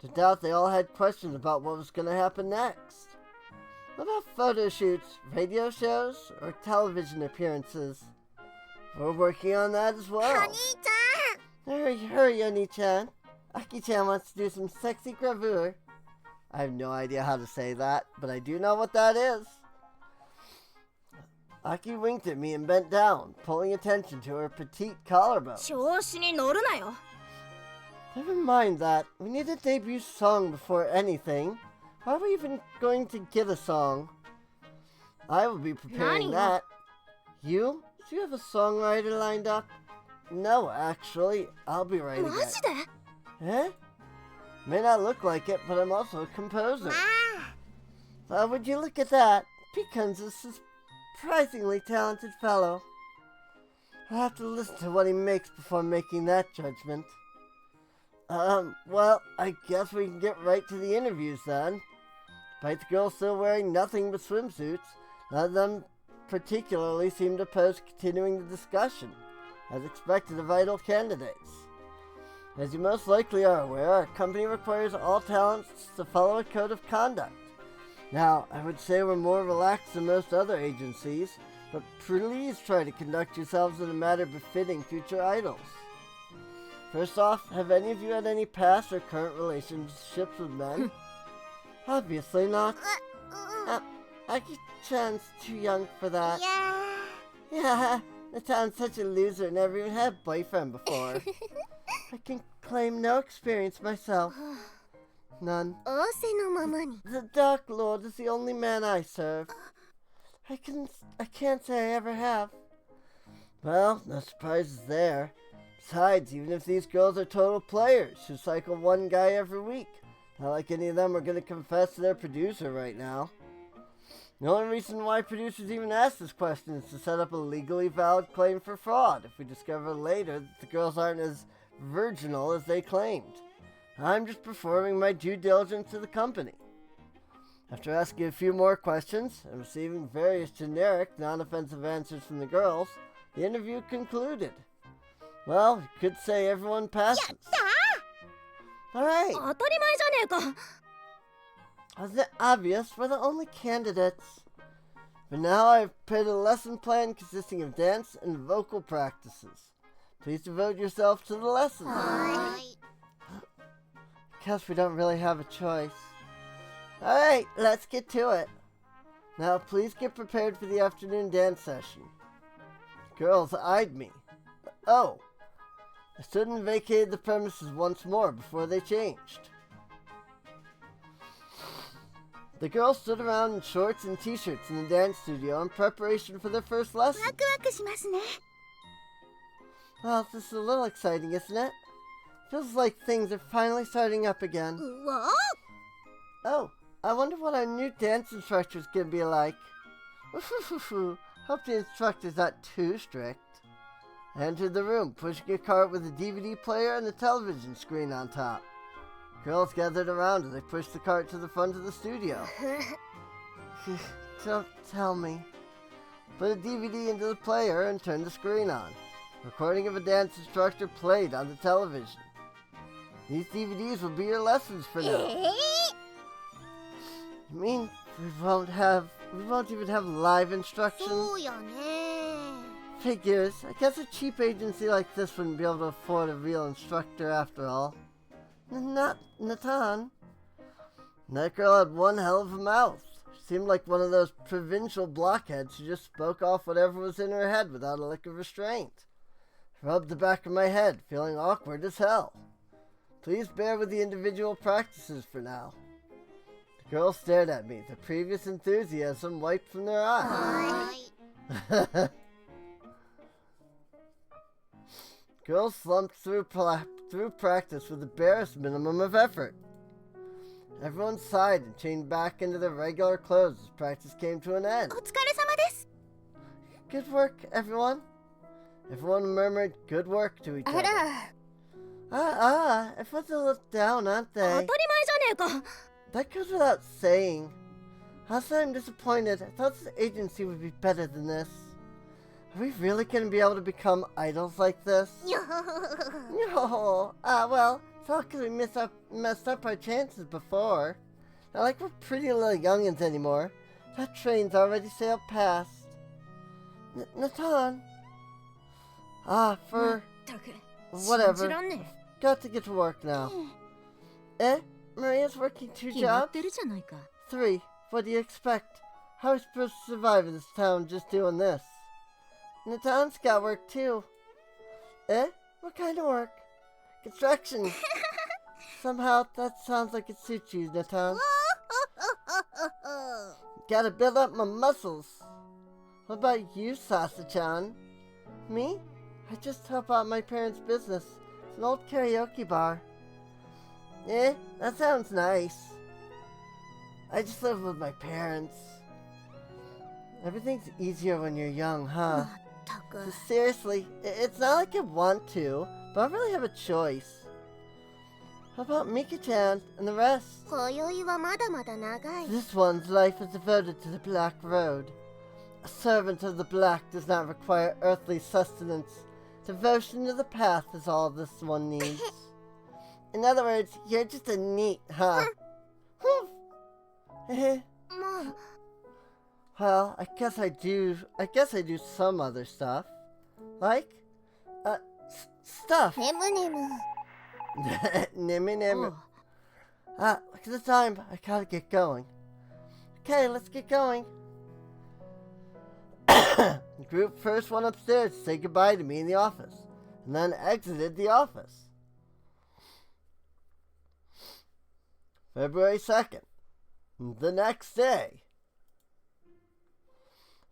To doubt they all had questions about what was going to happen next. What about photo shoots, radio shows, or television appearances? We're working on that as well. お兄ち Hurry, Oni-chan. Aki-chan wants to do some sexy gravure. I have no idea how to say that, but I do know what that is. Aki winked at me and bent down, pulling attention to her petite collarbone. 調子に乗るなよ Never mind that. We need a debut song before anything. How are we even going to get a song? I will be preparing Nani? that. You? Do you have a songwriter lined up? No, actually. I'll be writing マ it. ジで Eh? May not look like it, but I'm also a composer. あ Would you look at that? Pecan's a surprisingly talented fellow. I'll have to listen to what he makes before making that judgment. Well, I guess we can get right to the interviews then. Despite the girls still wearing nothing but swimsuits, none of them particularly seemed opposed to continuing the discussion, as expected of idol candidates. As you most likely are aware, our company requires all talents to follow a code of conduct. Now, I would say we're more relaxed than most other agencies, but please try to conduct yourselves in a manner befitting future idols. First off, have any of you had any past or current relationships with men? Obviously not. Aki-chan's too young for that. Yeah, Natan's such a loser, never even had a boyfriend before. I can claim no experience myself. None. The Dark Lord is the only man I serve. I can't say I ever have. Well, no surprises there. Besides, even if these girls are total players who cycle one guy every week, not like any of them are going to confess to their producer right now. The only reason why producers even ask this question is to set up a legally valid claim for fraud if we discover later that the girls aren't as virginal as they claimed. I'm just performing my due diligence to the company. After asking a few more questions and receiving various generic, non-offensive answers from the girls, the interview concluded. Well, you could say everyone passes. Alright. Wasn't it obvious? We're the only candidates. But now I've prepared a lesson plan consisting of dance and vocal practices. Please devote yourself to the lessons. Guess we don't really have a choice. Alright, let's get to it. Now please get prepared for the afternoon dance session. The girls eyed me. Oh, I stood and vacated the premises once more before they changed. The girls stood around in shorts and t-shirts in the dance studio in preparation for their first lesson. Well, this is a little exciting, isn't it? Feels like things are finally starting up again. Oh, I wonder what our new dance instructor's gonna be like. Hope the instructor's not too strict. I entered the room, pushing a cart with a DVD player and a television screen on top. Girls gathered around as I pushed the cart to the front of the studio. Don't tell me. Put a DVD into the player and turned the screen on. A recording of a dance instructor played on the television. These DVDs will be your lessons for now. You mean we won't even have live instruction? Figures. I guess a cheap agency like this wouldn't be able to afford a real instructor after all. Not Natan. That girl had one hell of a mouth. She seemed like one of those provincial blockheads who just spoke off whatever was in her head without a lick of restraint. I rubbed the back of my head, feeling awkward as hell. Please bear with the individual practices for now. The girls stared at me, the previous enthusiasm wiped from their eyes. Girls slumped through practice with the barest minimum of effort. Everyone sighed and changed back into their regular clothes as practice came to an end. Good work, everyone. Everyone murmured good work to each other. Everyone's a little down, aren't they? That goes without saying. Also, I'm disappointed. I thought this agency would be better than this. Are we really going to be able to become idols like this? No. Well, it's all because we messed up our chances before. Not like we're pretty little youngins anymore. That train's already sailed past. Natan. For... whatever. Got to get to work now. Maria's working 2 jobs? 3. What do you expect? How are we supposed to survive in this town just doing this? Natan's got work too. What kind of work? Construction. Somehow that sounds like it suits you, Natan. Gotta build up my muscles. What about you, Sasa-chan? Me? I just help out my parents' business. It's an old karaoke bar. That sounds nice. I just live with my parents. Everything's easier when you're young, huh? So seriously, it's not like I want to, but I don't really have a choice. How about Miki-chan and the rest? 今宵はまだまだ長い。 This one's life is devoted to the Black Road. A servant of the Black does not require earthly sustenance. Devotion to the path is all this one needs. In other words, you're just a neat, huh?もう Well, I guess I do some other stuff. Like? Stuff. ねむねむ。 Nimmy nimmy. Ah, look at the time. I gotta get going. Okay, let's get going. The group first went upstairs to say goodbye to me in the office, and then exited the office. February 2nd. The next day.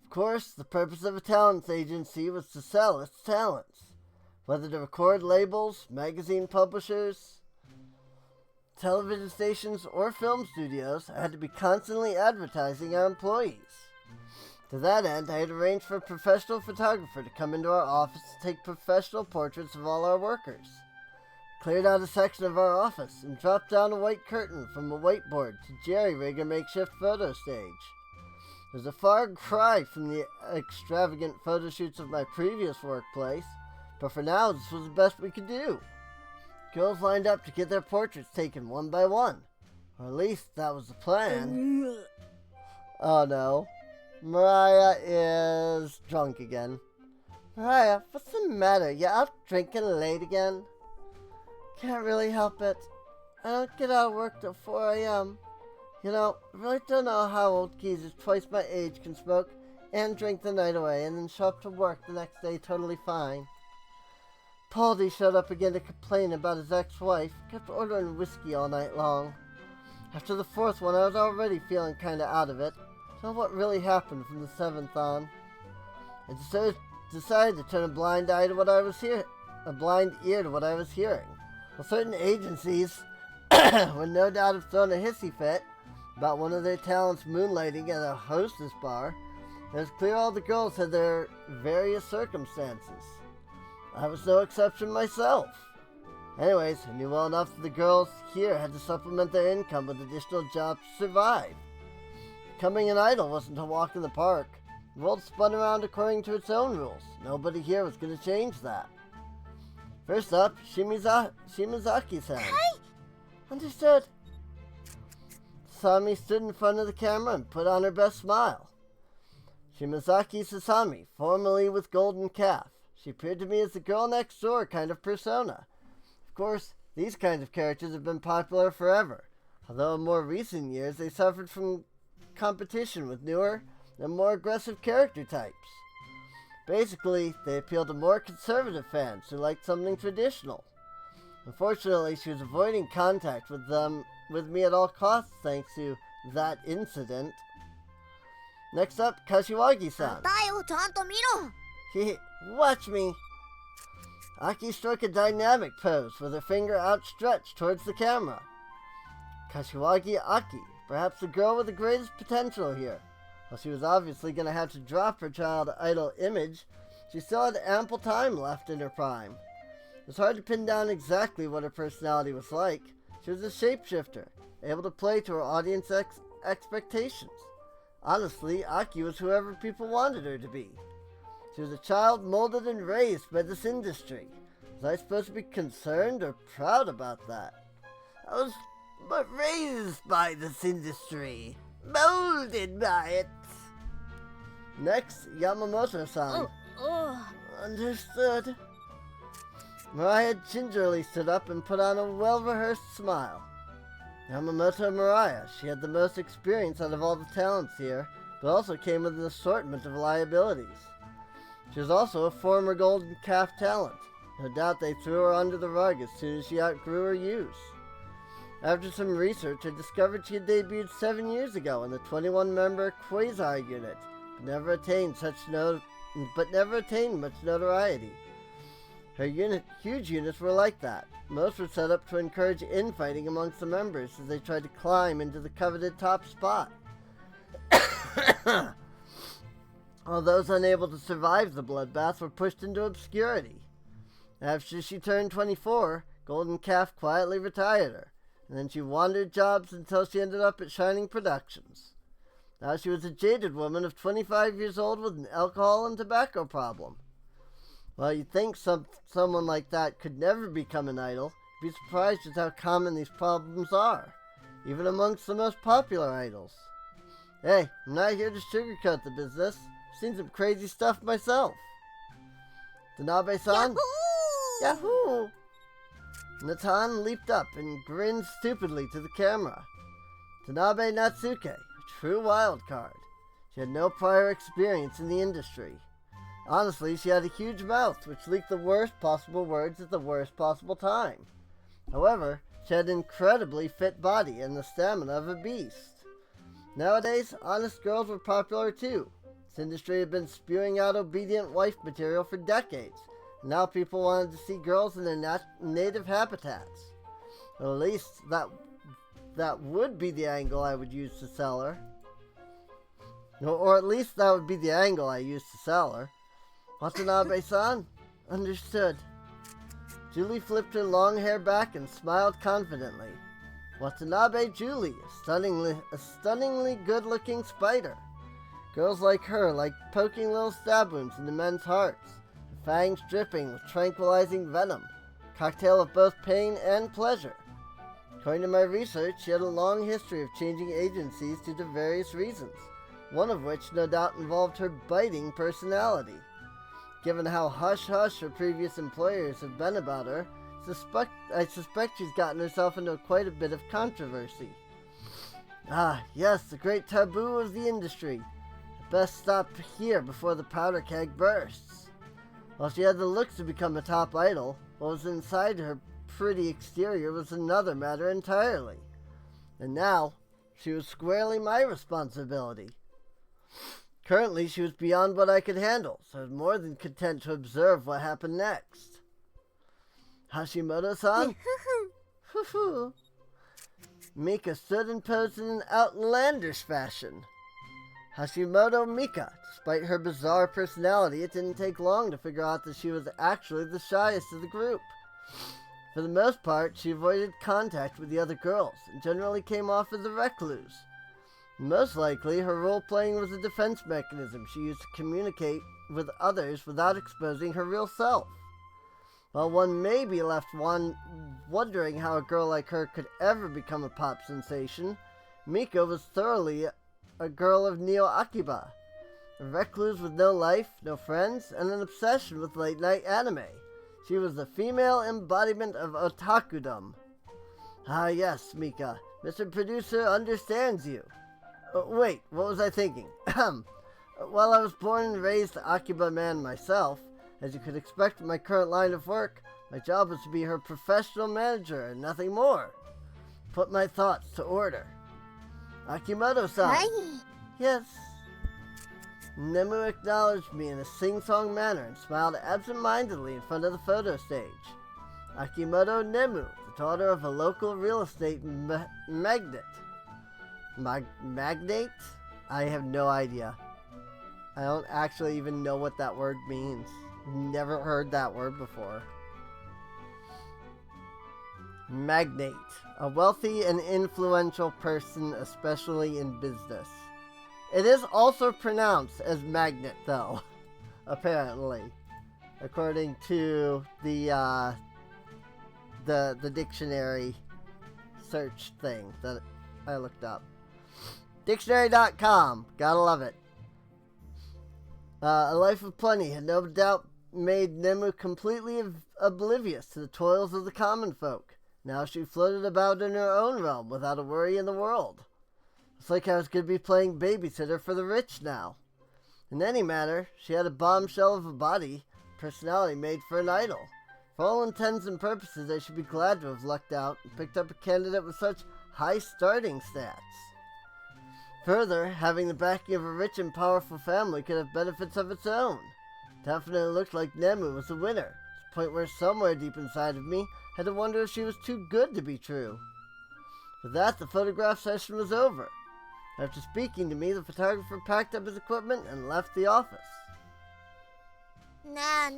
Of course, the purpose of a talent agency was to sell its talents. Whether to record labels, magazine publishers, television stations, or film studios, I had to be constantly advertising our employees. To that end, I had arranged for a professional photographer to come into our office to take professional portraits of all our workers. Cleared out a section of our office and dropped down a white curtain from a whiteboard to jerry-rig a makeshift photo stage. It was a far cry from the extravagant photo shoots of my previous workplace, but for now this was the best we could do. Girls lined up to get their portraits taken one by one, or at least that was the plan. Oh no, Mariah is drunk again. Mariah, what's the matter? You out drinking late again? Can't really help it. I don't get out of work till 4 a.m. You know, I really don't know how old geezers twice my age can smoke and drink the night away and then show up to work the next day totally fine. Baldy showed up again to complain about his ex-wife, kept ordering whiskey all night long. After the fourth one, I was already feeling kinda out of it. So what really happened from the seventh on? I decided to turn a blind ear to what I was hearing. Well, certain agencies would no doubt have thrown a hissy fit about one of their talents moonlighting at a hostess bar. It was clear all the girls had their various circumstances. I was no exception myself. Anyways, I knew well enough that the girls here had to supplement their income with additional jobs to survive. Becoming an idol wasn't a walk in the park. The world spun around according to its own rules. Nobody here was going to change that. First up, Shimazaki-san. Hi. Understood. Sasami stood in front of the camera and put on her best smile. Shimazaki Sasami, formerly with Golden Calf. She appeared to me as the girl next door kind of persona. Of course, these kinds of characters have been popular forever, although in more recent years they suffered from competition with newer and more aggressive character types. Basically, they appeal to more conservative fans who like something traditional. Unfortunately, she was avoiding contact with me at all costs thanks to that incident. Next up, Kashiwagi-san. だよ、ちゃんと見ろ。 Watch me. Aki struck a dynamic pose with her finger outstretched towards the camera. Kashiwagi Aki, perhaps the girl with the greatest potential here. While she was obviously going to have to drop her child idol image, she still had ample time left in her prime. It was hard to pin down exactly what her personality was like. She was a shapeshifter, able to play to her audience expectations. Honestly, Aki was whoever people wanted her to be. She was a child molded and raised by this industry. Was I supposed to be concerned or proud about that? I was but raised by this industry, molded by it. Next, Yamamoto-san. Understood. Mariah gingerly stood up and put on a well-rehearsed smile. Yamamoto Mariah, she had the most experience out of all the talents here, but also came with an assortment of liabilities. She was also a former Golden Calf talent. No doubt they threw her under the rug as soon as she outgrew her use. After some research, I discovered she had debuted 7 years ago in the 21-member Quasar unit, but never attained much notoriety. Her huge units were like that. Most were set up to encourage infighting amongst the members as they tried to climb into the coveted top spot. All those unable to survive the bloodbath were pushed into obscurity. After she turned 24, Golden Calf quietly retired her, and then she wandered jobs until she ended up at Shining Productions. Now she was a jaded woman of 25 years old with an alcohol and tobacco problem. Well, you'd think someone like that could never become an idol. You'd be surprised at how common these problems are, even amongst the most popular idols. Hey, I'm not here to sugarcoat the business. I've seen some crazy stuff myself. Tanabe-san? Yahoo! Natan leaped up and grinned stupidly to the camera. Tanabe Natsuke, a true wild card. She had no prior experience in the industry. Honestly, she had a huge mouth, which leaked the worst possible words at the worst possible time. However, she had an incredibly fit body and the stamina of a beast. Nowadays, honest girls were popular too. This industry had been spewing out obedient wife material for decades, and now people wanted to see girls in their native habitats. Or at least that would be the angle I would use to sell her. Or at least that would be the angle I used to sell her. Watanabe-san? Understood. Julie flipped her long hair back and smiled confidently. Watanabe Julie, a stunningly good-looking spider. Girls like her like poking little stab wounds into men's hearts, the fangs dripping with tranquilizing venom, a cocktail of both pain and pleasure. According to my research, she had a long history of changing agencies due to various reasons, one of which no doubt involved her biting personality. Given how hush-hush her previous employers have been about her, I suspect she's gotten herself into quite a bit of controversy. Ah, yes, the great taboo of the industry. Best stop here before the powder keg bursts. While she had the looks to become a top idol, what was inside her pretty exterior was another matter entirely. And now, she was squarely my responsibility. Currently, she was beyond what I could handle, so I was more than content to observe what happened next. Hashimoto-san? Mika stood and posed in an outlandish fashion. Hashimoto Mika. Despite her bizarre personality, it didn't take long to figure out that she was actually the shyest of the group. For the most part, she avoided contact with the other girls, and generally came off as a recluse. Most likely, her role-playing was a defense mechanism she used to communicate with others without exposing her real self. While one may be left wondering how a girl like her could ever become a pop sensation, Mika was thoroughly a girl of Neo-Akiba, a recluse with no life, no friends, and an obsession with late-night anime. She was the female embodiment of otakudom. Ah yes, Mika, Mr. Producer understands you. Wait, what was I thinking? While I was born and raised an Akiba man myself, as you could expect from my current line of work, my job was to be her professional manager and nothing more. Put my thoughts to order. Akimoto-san. Yes. Nemu acknowledged me in a sing-song manner and smiled absent-mindedly in front of the photo stage. Akimoto Nemu, the daughter of a local real estate magnate. Magnate? I have no idea. I don't actually even know what that word means. Never heard that word before. Magnate. A wealthy and influential person, especially in business. It is also pronounced as magnet, though, apparently, according to the dictionary search thing that I looked up. Dictionary.com. Gotta love it. A life of plenty had no doubt made Nemu completely oblivious to the toils of the common folk. Now she floated about in her own realm without a worry in the world. It's like I was going to be playing babysitter for the rich now. In any matter, she had a bombshell of a body, personality made for an idol. For all intents and purposes, I should be glad to have lucked out and picked up a candidate with such high starting stats. Further, having the backing of a rich and powerful family could have benefits of its own. Definitely looked like Nemu was a winner, to the point where somewhere deep inside of me had to wonder if she was too good to be true. With that, the photograph session was over. After speaking to me, the photographer packed up his equipment and left the office. Nah.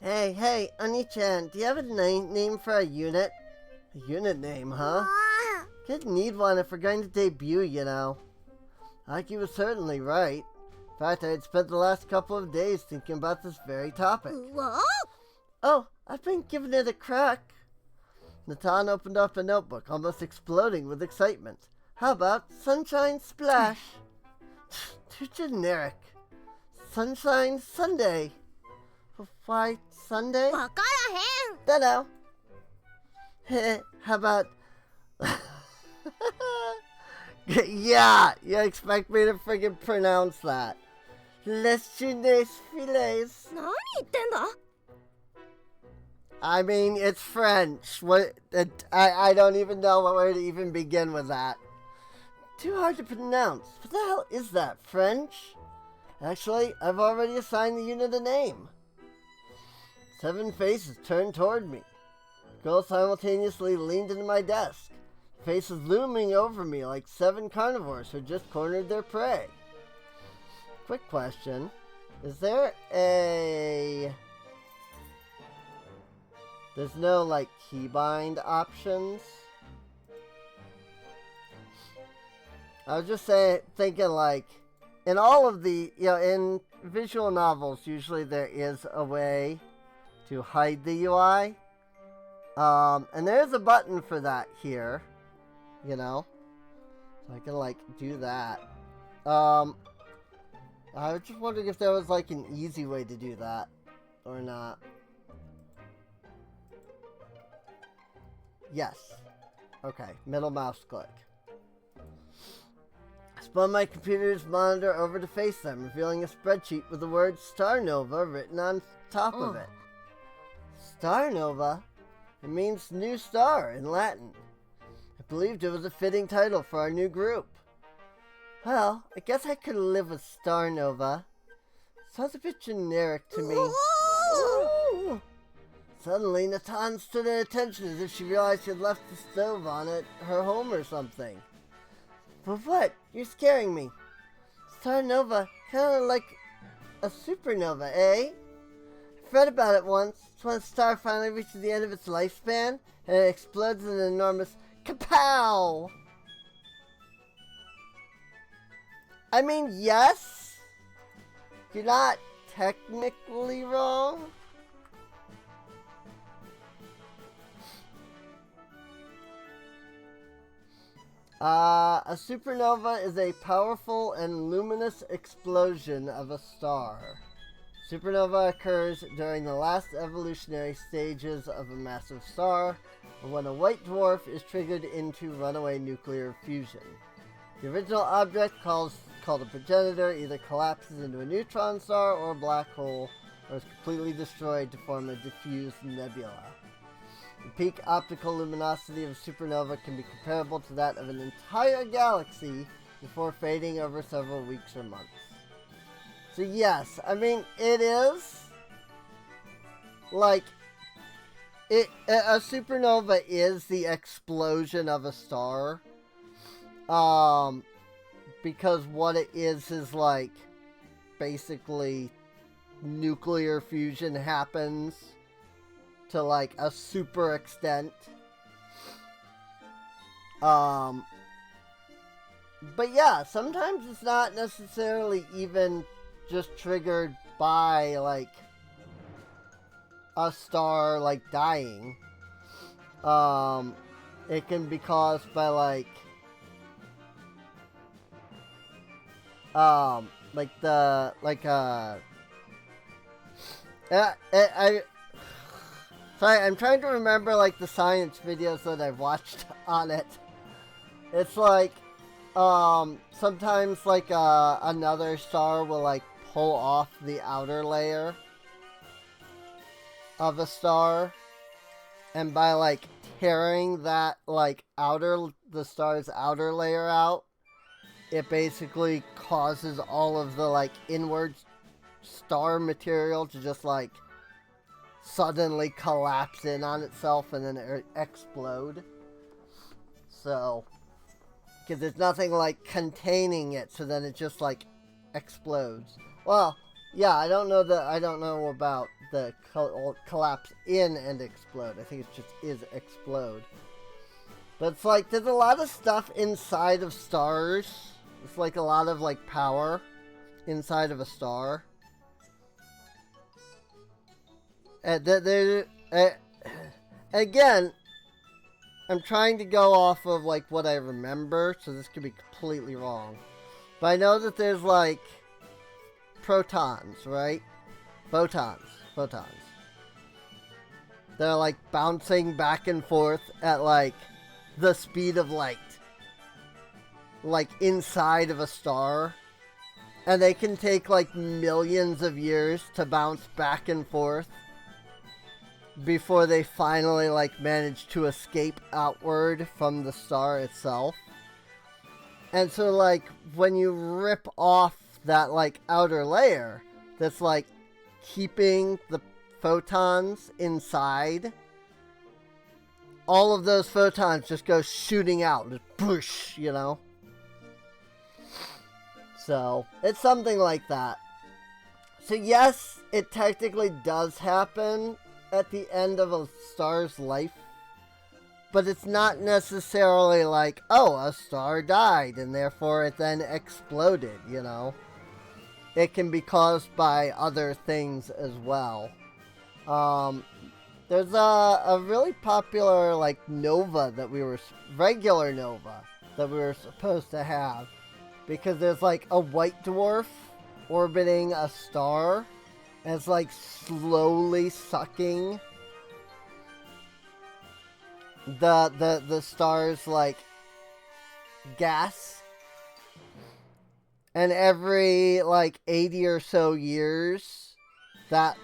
Hey, Oni-chan, do you have a name for a unit? A unit name, huh? Ah, Could need one if we're going to debut, you know. Aki was certainly right. In fact, I had spent the last couple of days thinking about this very topic. what? Oh, I've been giving it a crack. Natan opened up a notebook, almost exploding with excitement. How about Sunshine Splash? Too generic. Sunshine Sunday. Why Sunday? わからへん。 Dunno. How about... Yeah, you expect me to friggin' pronounce that. Les Chines Filets. 何言ってんだ I mean, it's French. I don't even know where to even begin with that. Too hard to pronounce. What the hell is that, French? Actually, I've already assigned the unit a name. 7 faces turned toward me. The girl simultaneously leaned into my desk. Faces looming over me like 7 carnivores who just cornered their prey. Quick question. Is there a... There's no, like, keybind options? I was just thinking, like, in all of the, in visual novels, usually there is a way to hide the UI. And there's a button for that here, So I can, like, do that. I was just wondering if there was, like, an easy way to do that or not. Yes. Okay, middle mouse click. I spun my computer's monitor over to face them, revealing a spreadsheet with the word Starnova written on top of it. Starnova? It means new star in Latin. I believed it was a fitting title for our new group. Well, I guess I could live with Starnova. Sounds a bit generic to me. Ooh. Suddenly, Natan stood at attention as if she realized she had left the stove on at her home or something. But what? You're scaring me. Starnova, kind of like a supernova, eh? I've read about it once. It's when a star finally reaches the end of its lifespan, and it explodes in an enormous kapow! I mean, yes? You're not technically wrong. A supernova is a powerful and luminous explosion of a star. Supernova occurs during the last evolutionary stages of a massive star, or when a white dwarf is triggered into runaway nuclear fusion. The original object, called a progenitor, either collapses into a neutron star or a black hole, or is completely destroyed to form a diffused nebula. The peak optical luminosity of a supernova can be comparable to that of an entire galaxy before fading over several weeks or months. So yes, I mean, it is, like, a supernova is the explosion of a star, because what it is like, basically, nuclear fusion happens to, like, a super extent. But yeah, sometimes it's not necessarily even just triggered by, like, a star, like, dying. It can be caused by, like, sorry, I'm trying to remember, like, the science videos that I've watched on it. It's like, sometimes, like, another star will, like, pull off the outer layer of a star, and by, like, tearing that, like, the star's outer layer out, it basically causes all of the, like, inward star material to just, like, suddenly collapse in on itself and then explode. So, because there's nothing, like, containing it, so then it just, like, explodes. Well, Yeah, I don't know about the collapse in and explode. I think it just is explode. But it's like, there's a lot of stuff inside of stars. It's like a lot of, like, power inside of a star. And again, I'm trying to go off of, like, what I remember, so this could be completely wrong. But I know that there's, like, protons, right? Photons. They're, like, bouncing back and forth at, like, the speed of light. Like, inside of a star. And they can take, like, millions of years to bounce back and forth before they finally, like, manage to escape outward from the star itself. And so, like, when you rip off that, like, outer layer that's, like, keeping the photons inside, all of those photons just go shooting out. Just push, you know? So, it's something like that. So yes, it technically does happen at the end of a star's life. But it's not necessarily like, oh, a star died and therefore it then exploded, you know? It can be caused by other things as well. There's a really popular, like, nova that regular nova that we were supposed to have. Because there's, like, a white dwarf orbiting a star. And it's, like, slowly sucking the star's, like, gas. And every, like, 80 or so years, that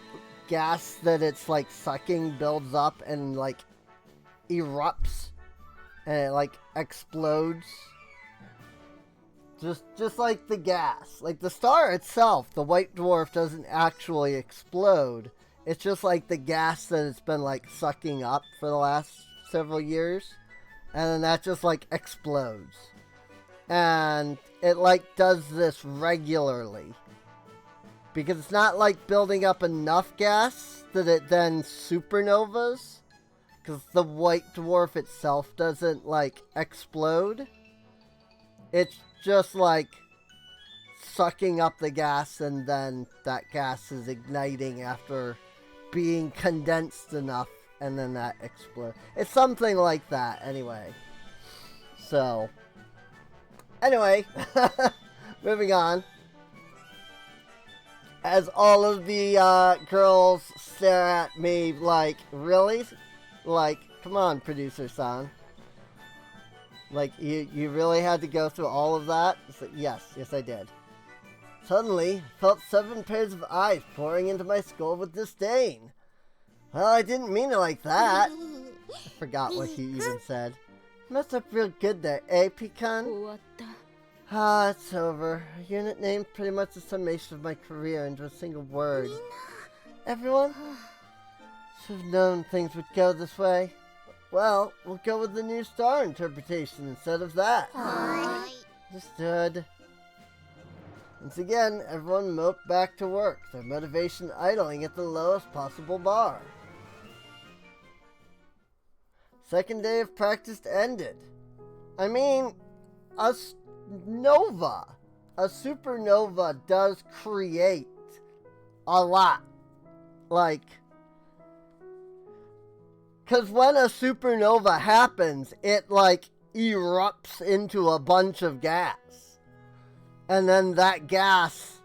gas that it's, like, sucking builds up and, like, erupts. And it, like, explodes. Just like the gas. Like, the star itself, the white dwarf doesn't actually explode. It's just, like, the gas that it's been, like, sucking up for the last several years. And then that just, like, explodes. And it, like, does this regularly. Because it's not, like, building up enough gas that it then supernovas. Because the white dwarf itself doesn't, like, explode. It's just, like, sucking up the gas, and then that gas is igniting after being condensed enough, and then that explodes. It's something like that, anyway. So, anyway, moving on. As all of the girls stare at me like, really? Like, come on, producer-san. Like, you really had to go through all of that? So, yes, I did. Suddenly, felt 7 pairs of eyes pouring into my skull with disdain. Well, I didn't mean it like that. I forgot what he even said. Messed up real good there, eh, Pecan? Ah, it's over. A unit name pretty much the summation of my career into a single word. Everyone? Should have known things would go this way. Well, we'll go with the new star interpretation instead of that. Understood. Once again, everyone moped back to work, their motivation idling at the lowest possible bar. Second day of practice ended. I mean, a supernova does create a lot. Like, because when a supernova happens, it, like, erupts into a bunch of gas. And then that gas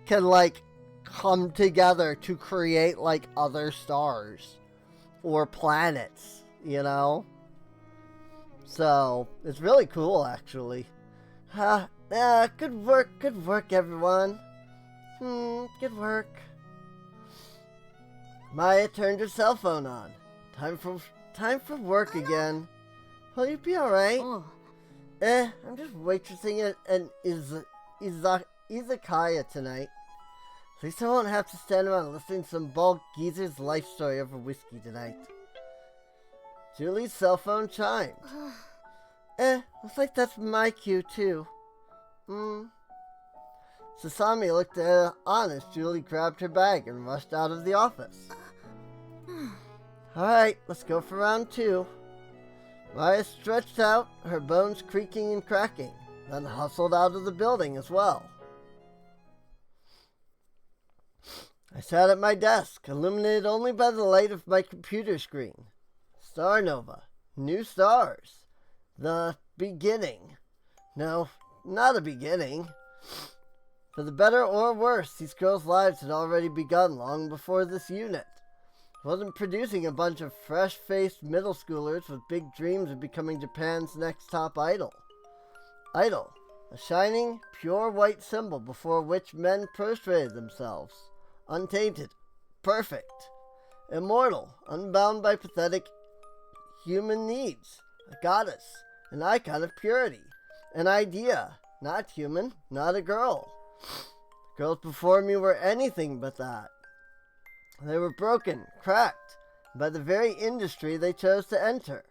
can, like, come together to create, like, other stars. Or planets, you know? So, it's really cool, actually. Good work, everyone. Good work. Maya turned her cell phone on. Time for work again. Will you be alright? I'm just waitressing at an izakaya tonight. At least I won't have to stand around listening to some bald geezer's life story over whiskey tonight. Julie's cell phone chimed. Looks like that's my cue too. Sasami looked on as Julie grabbed her bag and rushed out of the office. Alright, let's go for round 2. Maya stretched out, her bones creaking and cracking, then hustled out of the building as well. I sat at my desk, illuminated only by the light of my computer screen. Starnova. New stars. The beginning. No, not a beginning. For the better or worse, these girls' lives had already begun long before this unit. It wasn't producing a bunch of fresh-faced middle schoolers with big dreams of becoming Japan's next top idol. Idol. A shining, pure white symbol before which men prostrated themselves. Untainted, perfect, immortal, unbound by pathetic human needs, a goddess, an icon of purity, an idea, not human, not a girl. The girls before me were anything but that. They were broken, cracked, by the very industry they chose to enter.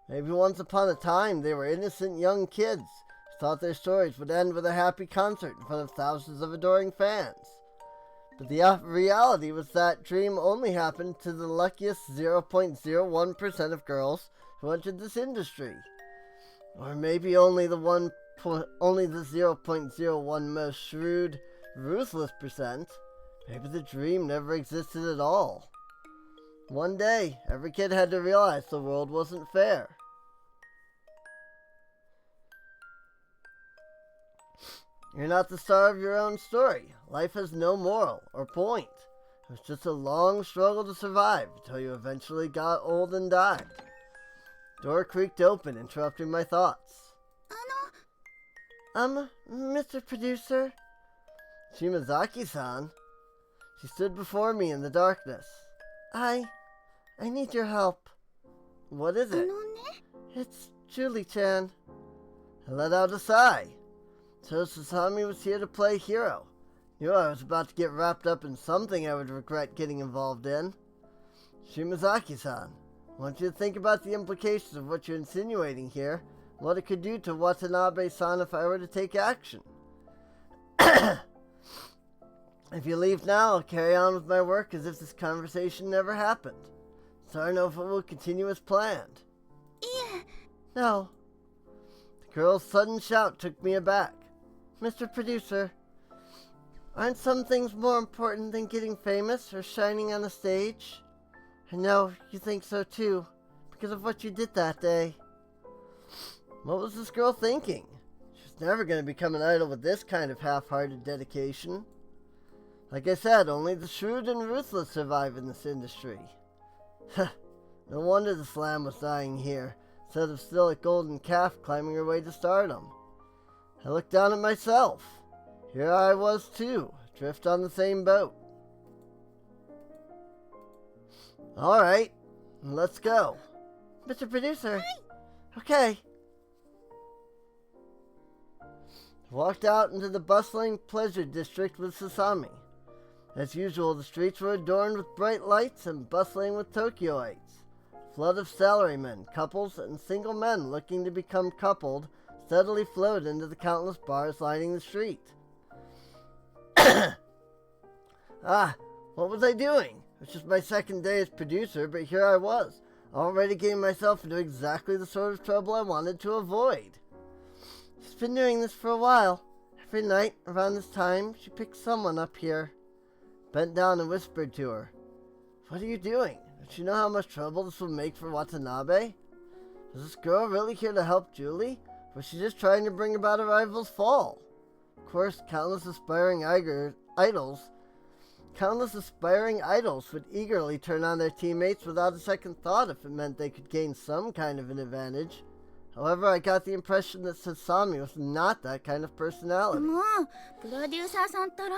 Maybe once upon a time they were innocent young kids who thought their stories would end with a happy concert in front of thousands of adoring fans. But the reality was that dream only happened to the luckiest 0.01% of girls who entered this industry. Or maybe only the 0.01 most shrewd, ruthless percent. Maybe the dream never existed at all. One day, every kid had to realize the world wasn't fair. You're not the star of your own story. Life has no moral or point. It was just a long struggle to survive until you eventually got old and died. Door creaked open, interrupting my thoughts. Mr. Producer? Shimazaki-san. She stood before me in the darkness. I need your help. What is it? It's Julie-chan. I let out a sigh. So Sasami was here to play hero. Knew I was about to get wrapped up in something I would regret getting involved in. Shimazaki-san, I want you to think about the implications of what you're insinuating here, and what it could do to Watanabe-san if I were to take action. If you leave now, I'll carry on with my work as if this conversation never happened. Starnova will continue as planned. Yeah. No. The girl's sudden shout took me aback. Mr. Producer, aren't some things more important than getting famous or shining on a stage? I know you think so too, because of what you did that day. What was this girl thinking? She's never going to become an idol with this kind of half-hearted dedication. Like I said, only the shrewd and ruthless survive in this industry. No wonder the slam was dying here, instead of still at Golden Calf climbing her way to stardom. I looked down at myself. Here I was too, adrift on the same boat. Alright, let's go. Mr. Producer. Okay. I walked out into the bustling pleasure district with Sasami. As usual, the streets were adorned with bright lights and bustling with Tokyoites. A flood of salarymen, couples, and single men looking to become coupled steadily flowed into the countless bars lining the street. What was I doing? It was just my second day as producer, but here I was, already getting myself into exactly the sort of trouble I wanted to avoid. She's been doing this for a while. Every night, around this time, she picks someone up here. Bent down and whispered to her. What are you doing? Don't you know how much trouble this will make for Watanabe? Is this girl really here to help Julie? Or was she just trying to bring about a rival's fall? Of course, countless aspiring idols would eagerly turn on their teammates without a second thought if it meant they could gain some kind of an advantage. However, I got the impression that Sasami was not that kind of personality. もうプロデューサーさんったら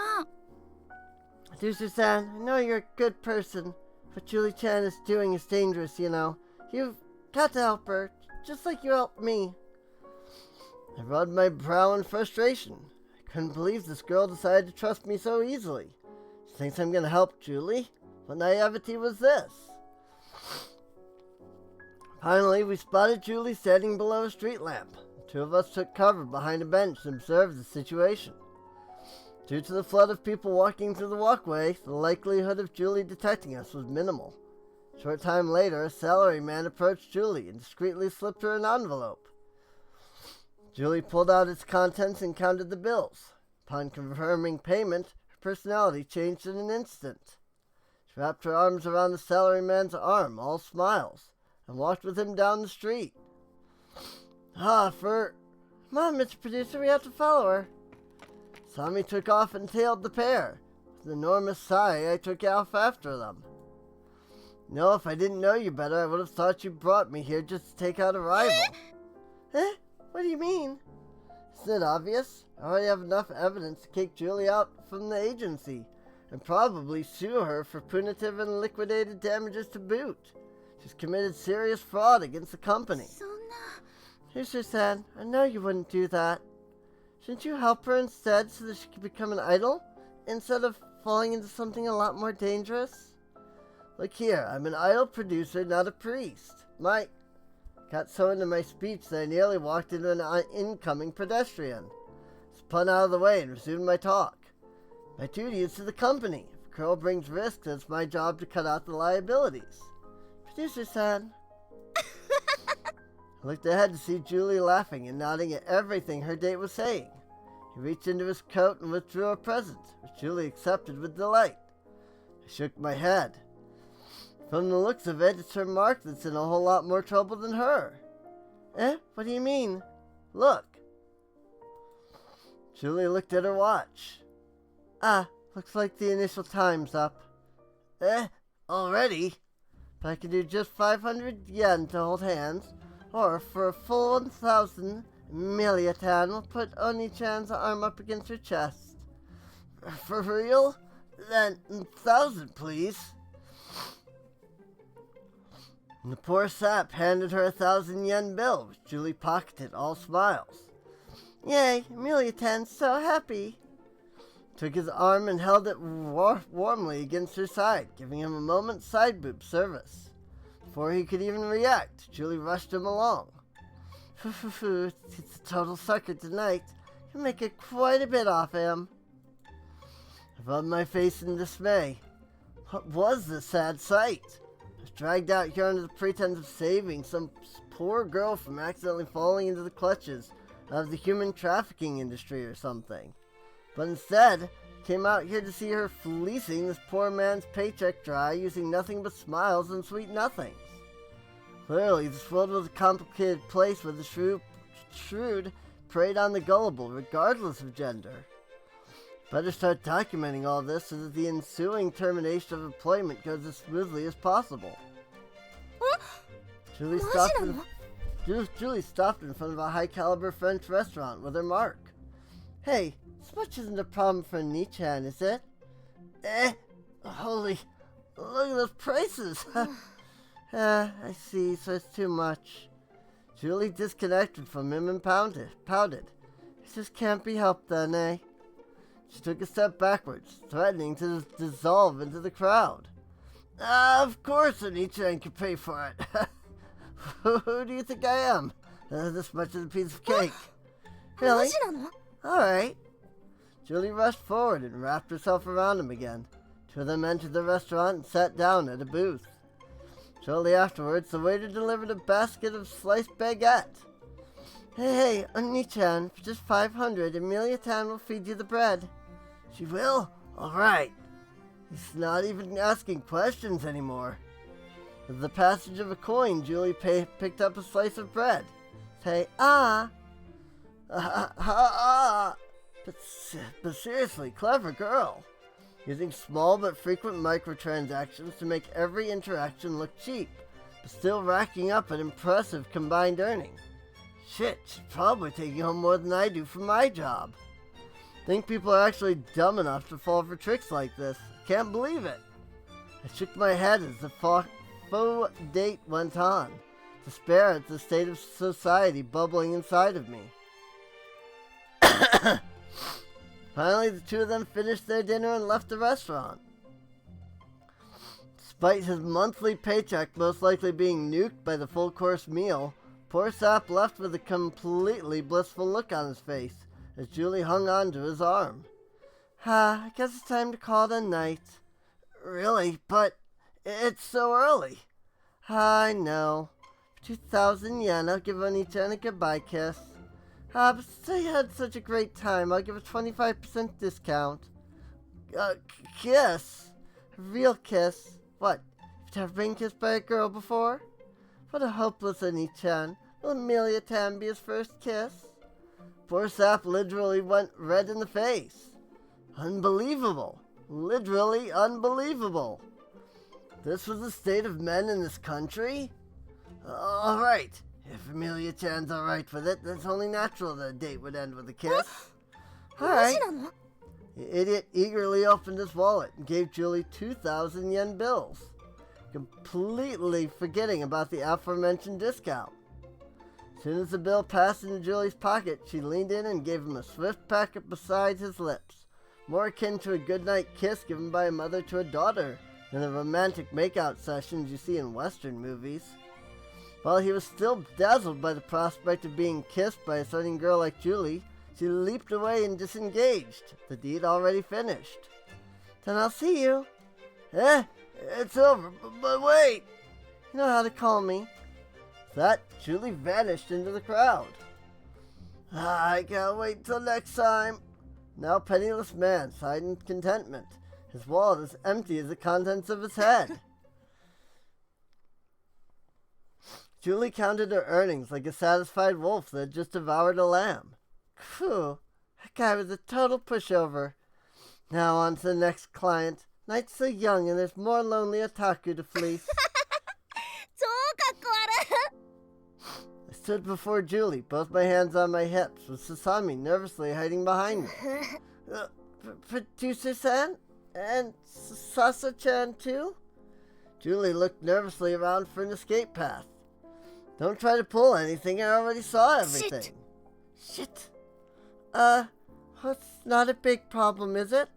Producer-san, I know you're a good person. What Julie-chan is doing is dangerous, you know. You've got to help her, just like you helped me. I rubbed my brow in frustration. I couldn't believe this girl decided to trust me so easily. She thinks I'm going to help Julie? What naivety was this? Finally, we spotted Julie standing below a street lamp. The two of us took cover behind a bench and observed the situation. Due to the flood of people walking through the walkway, the likelihood of Julie detecting us was minimal. A short time later, a salaryman approached Julie and discreetly slipped her an envelope. Julie pulled out its contents and counted the bills. Upon confirming payment, her personality changed in an instant. She wrapped her arms around the salaryman's arm, all smiles, and walked with him down the street. Come on, Mr. Producer, we have to follow her. Sammy took off and tailed the pair. With an enormous sigh, I took off after them. No, if I didn't know you better, I would have thought you brought me here just to take out a rival. What do you mean? Isn't it obvious? I already have enough evidence to kick Julie out from the agency, and probably sue her for punitive and liquidated damages to boot. She's committed serious fraud against the company. Producer-san, I know you wouldn't do that. Shouldn't you help her instead so that she could become an idol, instead of falling into something a lot more dangerous? Look here, I'm an idol producer, not a priest. Got so into my speech that I nearly walked into an incoming pedestrian. Spun out of the way and resumed my talk. My duty is to the company. If a girl brings risks, it's my job to cut out the liabilities. Producer-san. I looked ahead to see Julie laughing and nodding at everything her date was saying. He reached into his coat and withdrew a present, which Julie accepted with delight. I shook my head. From the looks of it, it's her Mark that's in a whole lot more trouble than her. What do you mean? Look. Julie looked at her watch. Looks like the initial time's up. Already? But I can do just 500 yen to hold hands, or for a full 1,000, Miliatan will put Oni-chan's arm up against her chest. For real? Then 1,000, please. And the poor sap handed her a 1,000 yen bill, which Julie pocketed, all smiles. Yay, Miliatan's so happy. Took his arm and held it warmly against her side, giving him a moment's side boob service. Before he could even react, Julie rushed him along. It's a total sucker tonight. Can make it quite a bit off him. I rubbed my face in dismay. What was this sad sight? I was dragged out here under the pretense of saving some poor girl from accidentally falling into the clutches of the human trafficking industry or something. But instead, I came out here to see her fleecing this poor man's paycheck dry using nothing but smiles and sweet nothings. Clearly, this world was a complicated place where the shrewd preyed on the gullible, regardless of gender. Better start documenting all this so that the ensuing termination of employment goes as smoothly as possible. Julie stopped in front of a high-caliber French restaurant with her Mark. Hey, this much isn't a problem for Nichan, is it? Holy, look at those prices! I see, so it's too much. Julie disconnected from him and pouted. It just can't be helped then, eh? She took a step backwards, threatening to dissolve into the crowd. Of course Nichan can pay for it. Who do you think I am? This much is a piece of cake. Really? Alright. Julie rushed forward and wrapped herself around him again. Two of them entered the restaurant and sat down at a booth. Shortly afterwards, the waiter delivered a basket of sliced baguette. Hey, Oni-chan, for just 500, Emilia-tan will feed you the bread. She will? Alright. He's not even asking questions anymore. With the passage of a coin, Julie picked up a slice of bread. Say, But seriously, clever girl. Using small but frequent microtransactions to make every interaction look cheap, but still racking up an impressive combined earning. Shit, she's probably taking home more than I do for my job. Think people are actually dumb enough to fall for tricks like this. Can't believe it. I shook my head as the faux date went on, despair at the state of society bubbling inside of me. Finally, the two of them finished their dinner and left the restaurant. Despite his monthly paycheck most likely being nuked by the full-course meal, poor Sap left with a completely blissful look on his face as Julie hung on to his arm. I guess it's time to call it a night. Really? But it's so early. I know. 2,000 yen, I'll give Oni-chan a goodbye kiss. But since I had such a great time, I'll give a 25% discount. Kiss? A real kiss? What? You've never been kissed by a girl before? What a hopeless Oni-chan. Will Amelia-tan be his first kiss? Poor Sap literally went red in the face. Unbelievable. Literally unbelievable. This was the state of men in this country? Alright. If Amelia-chan's alright with it, that's only natural that a date would end with a kiss. Alright. The idiot eagerly opened his wallet and gave Julie 2,000 yen bills, completely forgetting about the aforementioned discount. As soon as the bill passed into Julie's pocket, she leaned in and gave him a swift peck beside his lips, more akin to a goodnight kiss given by a mother to a daughter than the romantic makeout sessions you see in Western movies. While he was still dazzled by the prospect of being kissed by a stunning girl like Julie, she leaped away and disengaged, the deed already finished. Then I'll see you. It's over, but wait! You know how to call me. With that, Julie vanished into the crowd. I can't wait till next time. Now penniless man sighed in contentment, his wallet as empty as the contents of his head. Julie counted her earnings like a satisfied wolf that had just devoured a lamb. Phew, that guy was a total pushover. Now on to the next client. Night's so young and there's more lonely otaku to fleece. 超かっこ悪い I stood before Julie, both my hands on my hips, with Sasami nervously hiding behind me. Producer-san? And Sasa-chan too? Julie looked nervously around for an escape path. Don't try to pull anything, I already saw everything. Shit. It's not a big problem, is it?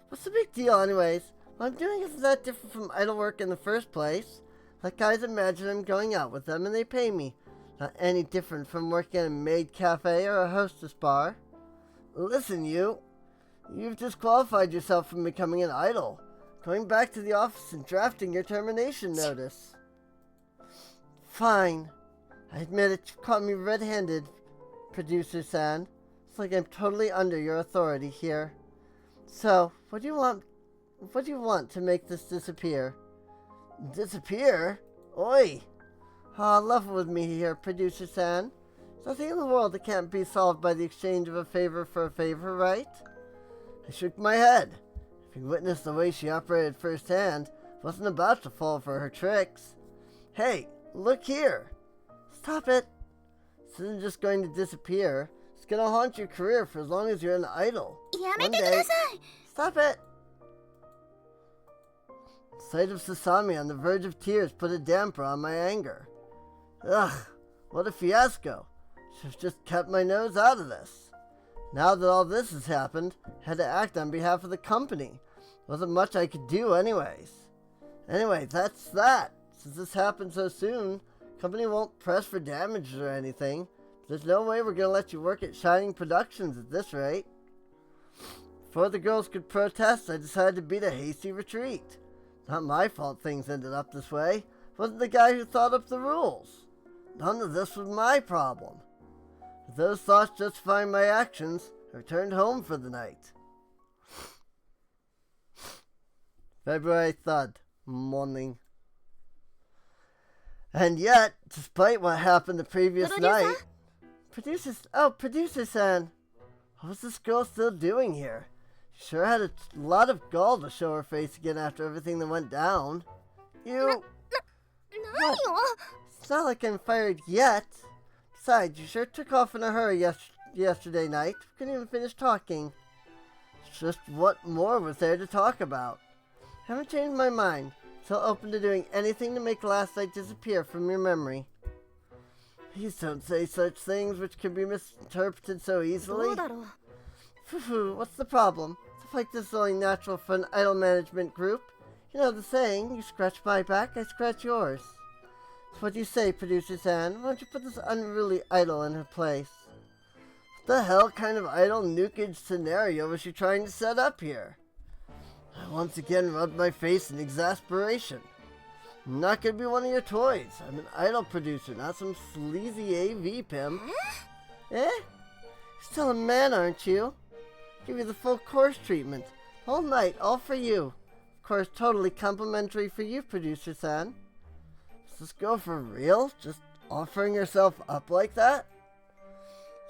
What's the big deal anyways? What I'm doing isn't that different from idle work in the first place. Like guys imagine I'm going out with them and they pay me. Not any different from working at a maid cafe or a hostess bar. Listen, you've disqualified yourself from becoming an idol. Going back to the office and drafting your termination notice. Fine. I admit it, you caught me red-handed, Producer-san. It's like I'm totally under your authority here. So, what do you want to make this disappear? Disappear? Oi! Level with me here, Producer-san. There's nothing in the world that can't be solved by the exchange of a favor for a favor, right? I shook my head. If you witnessed the way she operated firsthand, I wasn't about to fall for her tricks. Hey, look here! Stop it! This isn't just going to disappear. It's gonna haunt your career for as long as you're an idol. やめ One てく day... ださい Stop it! The sight of Sasami on the verge of tears put a damper on my anger. Ugh, what a fiasco. Should have just kept my nose out of this. Now that all this has happened, I had to act on behalf of the company. Wasn't much I could do anyways. Anyway, that's that. Since this happened so soon, the company won't press for damages or anything. There's no way we're gonna let you work at Shining Productions at this rate. Before the girls could protest, I decided to beat a hasty retreat. Not my fault things ended up this way. It wasn't the guy who thought up the rules. None of this was my problem. With those thoughts justifying my actions, I returned home for the night. February 3rd, morning. And yet, despite what happened the previous night... Producer-san! What was this girl still doing here? She sure had a lot of gall to show her face again after everything that went down. You... 何よ It's not like I'm fired yet. Besides, you sure took off in a hurry yesterday night. We couldn't even finish talking. It's just what more was there to talk about? I haven't changed my mind. Still open to doing anything to make last night disappear from your memory. Please don't say such things which can be misinterpreted so ど easily. うだろう Phew, what's the problem? Stuff like this is only natural for an idol management group. You know the saying, you scratch my back, I scratch yours. So what do you say, Producer-san? Why don't you put this unruly idol in her place? The hell kind of idle nukage scenario was she trying to set up here? I once again rubbed my face in exasperation. I'm not gonna be one of your toys. I'm an idol producer, not some sleazy AV pimp. Eh? Still a man, aren't you? Give you the full course treatment. All night, all for you. Of course, totally complimentary for you, producer-san. Does this go for real? Just offering herself up like that?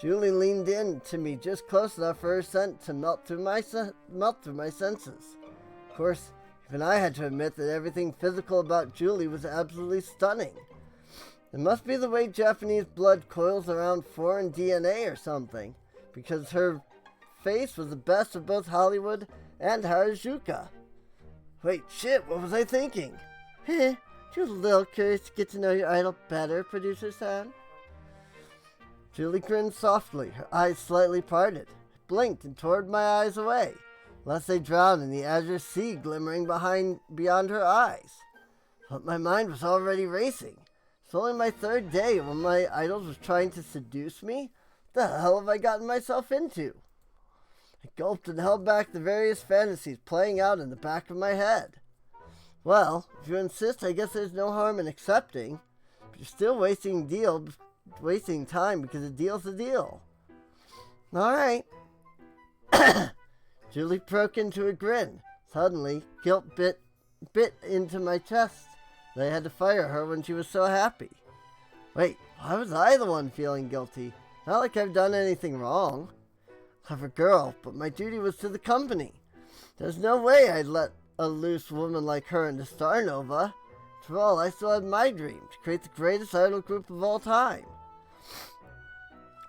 Julie leaned in to me just close enough for her scent to melt through my senses. Of course, even I had to admit that everything physical about Julie was absolutely stunning. It must be the way Japanese blood coils around foreign DNA or something, because her face was the best of both Hollywood and Harajuku. Wait, shit, what was I thinking? Heh, just a little curious to get to know your idol better, producer-san. Julie grinned softly, her eyes slightly parted, blinked and towed my eyes away, lest they drown in the azure sea glimmering beyond her eyes. But my mind was already racing. It's only my third day when my idol was trying to seduce me. What the hell have I gotten myself into? I gulped and held back the various fantasies playing out in the back of my head. Well, if you insist, I guess there's no harm in accepting, but you're still wasting time because a deal's a deal. Alright. Julie broke into a grin. Suddenly, guilt bit into my chest. I had to fire her when she was so happy. Wait, why was I the one feeling guilty? Not like I've done anything wrong. Clever girl, but my duty was to the company. There's no way I'd let a loose woman like her into Starnova. After all, I still had my dream to create the greatest idol group of all time.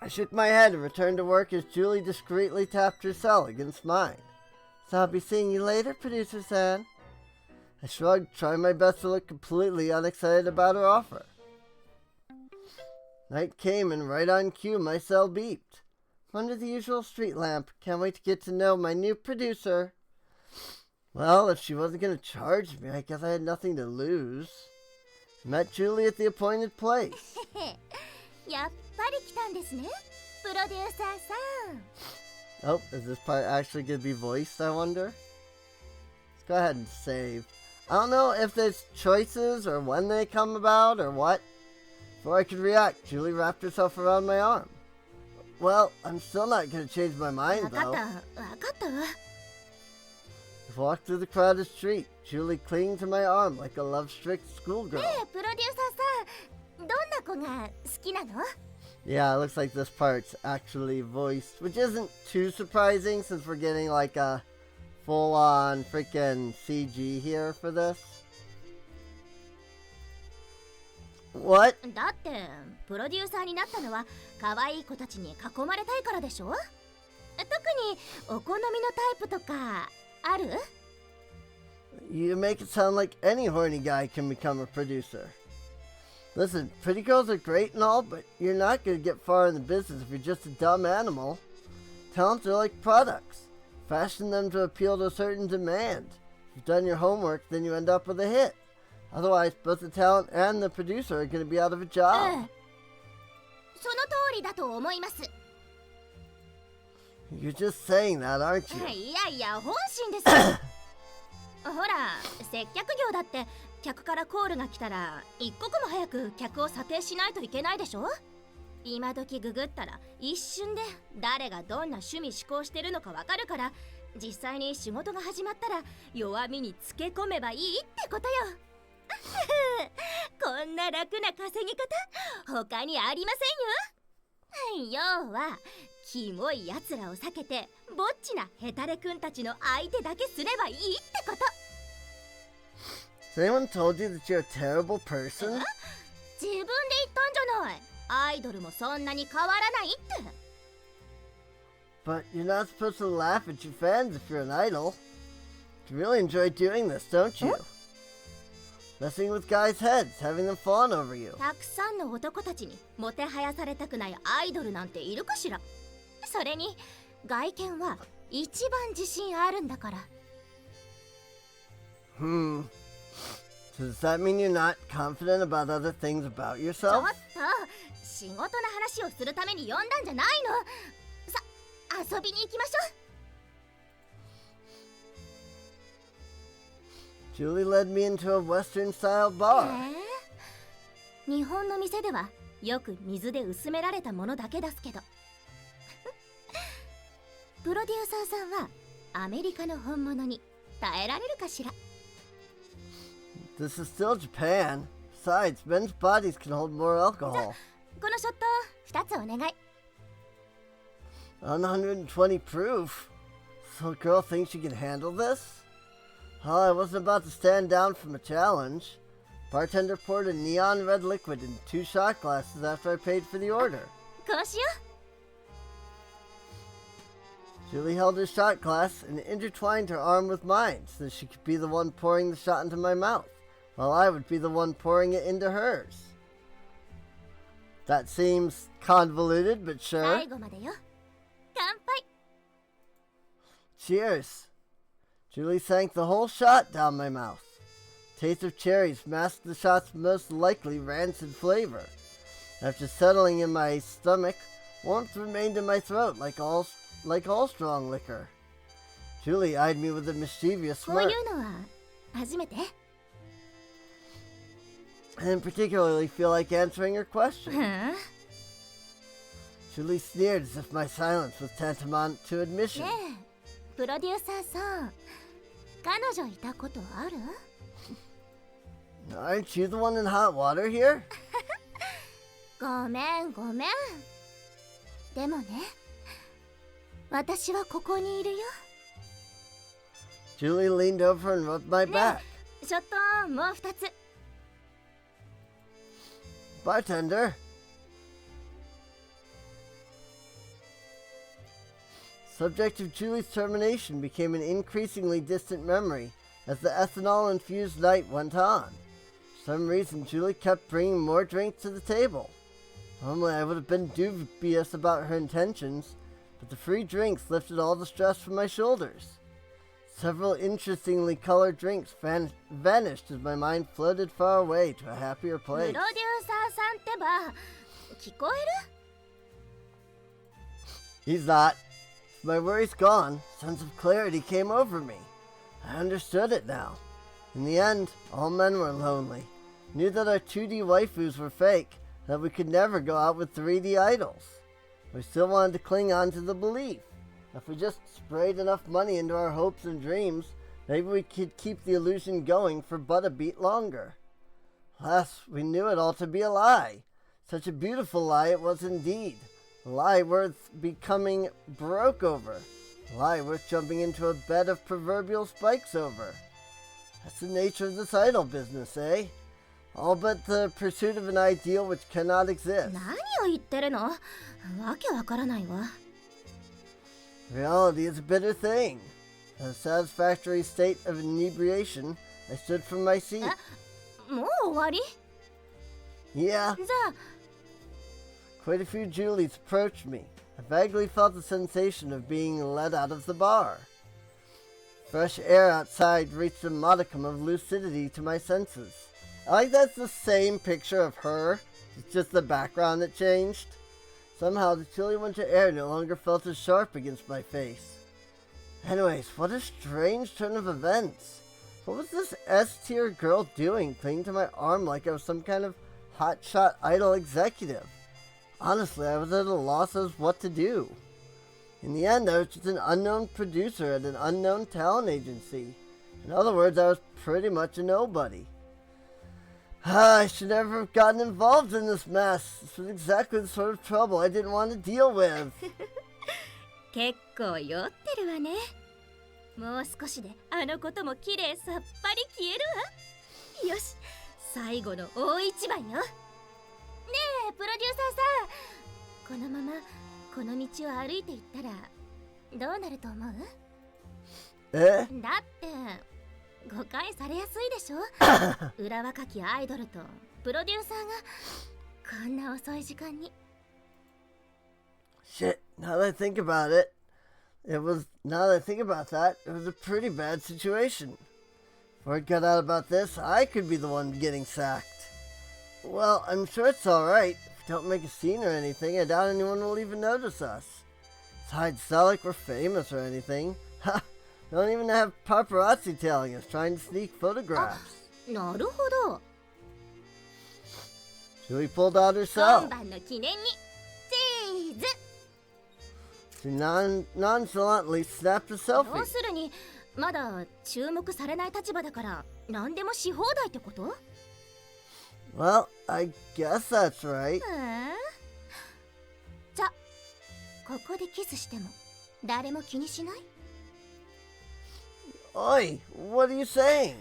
I shook my head and returned to work as Julie discreetly tapped her cell against mine. So I'll be seeing you later, producer-san. I shrugged, trying my best to look completely unexcited about her offer. Night came and right on cue my cell beeped. Under the usual street lamp. Can't wait to get to know my new producer. Well, if she wasn't going to charge me, I guess I had nothing to lose. Met Julie at the appointed place. やっぱり来たんですね、プロデューサーさん。 Oh, is this part actually going to be voiced, I wonder? Let's go ahead and save. I don't know if there's choices or when they come about or what. Before I could react, Julie wrapped herself around my arm. Well, I'm still not going to change my mind, though. わかったわ。 I walked through the crowded street, Julie clinging to my arm like a love-strict schoolgirl. ねえ、プロデューサーさん、どんな子が好きなの？ Yeah, it looks like this part's actually voiced, which isn't too surprising since we're getting like a full-on freaking CG here for this. What? だってプロデューサーになったのは可愛い子たちに囲まれたいからでしょ？特にお好みのタイプとかある？ You make it sound like any horny guy can become a producer. Listen, pretty girls are great and all, but you're not going to get far in the business if you're just a dumb animal. Talents are like products. Fashion them to appeal to a certain demand. If you've done your homework, then you end up with a hit. Otherwise, both the talent and the producer are going to be out of a job. その通りだと思います。 You're just saying that, aren't you? いやいや、本心ですよ。ほら、接客業だって客からコールが来たら一刻も早く客を査定しないといけないでしょ？今時ググったら一瞬で誰がどんな趣味嗜好してるのかわかるから、実際に仕事が始まったら弱みにつけ込めばいいってことよ。こんな楽な稼ぎ方他にありませんよ。要はキモいやつらを避けてぼっちなヘタレくんたちの相手だけすればいいってこと。 Has anyone told you that you're a terrible person? 自分で言ったんじゃない。アイドルもそんなに変わらないって。 But you're not supposed to laugh at your fans if you're an idol. You really enjoy doing this, don't you? Messing with guys' heads, having them fawn over you. たくさんの男たちにもてはやされたくないアイドルなんているかしら。それに外見は一番自信あるんだから。 So does that mean you're not confident about other things about ちょっ yourself? と仕事の話をするために呼んだんじゃないの。遊びに行きましょ Julie led me into a Western-style う。 bar. 日本の店ではよく水で薄められたものだけ出すけどプロデューサーさんはアメリカの本物に耐えられるかしら。 This is still Japan. Besides, men's bodies can hold more alcohol. このショット2つお願い。 120 proof. So a girl thinks she can handle this? Well, I wasn't about to stand down from a challenge. Bartender poured a neon red liquid into 2 shot glasses after I paid for the order. こうしよ Julie held her shot glass and intertwined her arm with mine so that she could be the one pouring the shot into my mouth, while I would be the one pouring it into hers. That seems convoluted, but う。 sure. 最後までよ。乾杯。 Cheers. Julie sank the whole shot down my mouth. Taste of cherries masked the shot's most likely rancid flavor. After settling in my stomach, warmth remained in my throat like all strong liquor. Julie eyed me with a mischievous こうい smirk. うのは初めて。 I didn't particularly feel like answering her question. ふん。 Julie sneered as if my silence was tantamount to admission. ねえ、プロデューサーさん、彼女いたことある？ Aren't you the one in hot water here? ごめんごめん。でもね、私はここにいるよ。 Julie leaned over and rubbed my back. ショットもう2つ。 Bartender. Subject of Julie's termination became an increasingly distant memory as the ethanol-infused night went on. For some reason, Julie kept bringing more drinks to the table. Normally, I would have been dubious about her intentions, but the free drinks lifted all the stress from my shoulders. Several interestingly colored drinks vanished as my mind floated far away to a happier プロ place. デューサーさんってば、聞こえる？ He's not. With my worries gone, a sense of clarity came over me. I understood it now. In the end, all men were lonely. Knew that our 2D waifus were fake, that we could never go out with 3D idols. We still wanted to cling on to the belief. If we just sprayed enough money into our hopes and dreams, maybe we could keep the illusion going for but a beat longer. Alas, we knew it all to be a lie. Such a beautiful lie it was indeed. A lie worth becoming broke over. A lie worth jumping into a bed of proverbial spikes over. That's the nature of this idol business, eh? All but the pursuit of an ideal which cannot exist. 何を言ってるの？わけわからないわ。 Reality is a bitter thing. In a satisfactory state of inebriation, I stood from my seat. もう終わり？ Yeah, じゃあ、 quite a few Julies approached me. I vaguely felt the sensation of being led out of the bar. Fresh air outside reached a modicum of lucidity to my senses. I like that's the same picture of her. It's just the background that changed. Somehow the chilly winter air no longer felt as sharp against my face. Anyways, what a strange turn of events. What was this S-tier girl doing, clinging to my arm like I was some kind of hotshot idol executive? Honestly, I was at a loss as what to do. In the end, I was just an unknown producer at an unknown talent agency. In other words, I was pretty much a nobody. I should never have gotten involved in this mess. This was exactly the sort of trouble I didn't want to deal with. 結構酔ってるわね。もう少しであのこともきれいさっぱり消えるわ。よし、最後の大一番よ。ねえ、プロデューサーさん、このままこの道を歩いていったらどうなると思う？ Eh? だって誤解されやすいでしょ。裏若きアイドルとプロデューサーがこんな遅い時間に。 Shit, now that I think about it, it was a pretty bad situation. If word got out about this, I could be the one getting sacked. Well, I'm sure it's alright. If we don't make a scene or anything, I doubt anyone will even notice us. Besides, it's not like we're famous or anything. Ha! We don't even have paparazzi tailing us, trying to sneak photographs. なるほど。 Julie pulled out her 今 cell. 晩の記念にチーズ。 She nonchalantly snapped a 要 selfie. するにまだ注目されない立場だから何でもし放題ってこと？ Well, I guess that's right. じゃここでキスしても誰も気にしない？ Oi, what are you saying?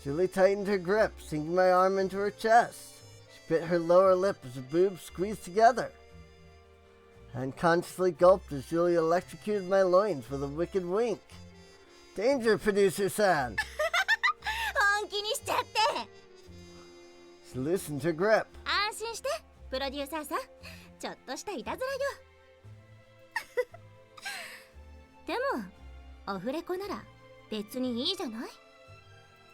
Julie tightened her grip, sinking my arm into her chest. She bit her lower lip as her boobs squeezed together. I unconsciously gulped as Julie electrocuted my loins with a wicked wink. Danger, producer-san! 本気にしちゃって。 She loosened her grip. 安心してプロデューサーさん、ちょっとしたいたずらよ。でもオフレコなら別にいいじゃない？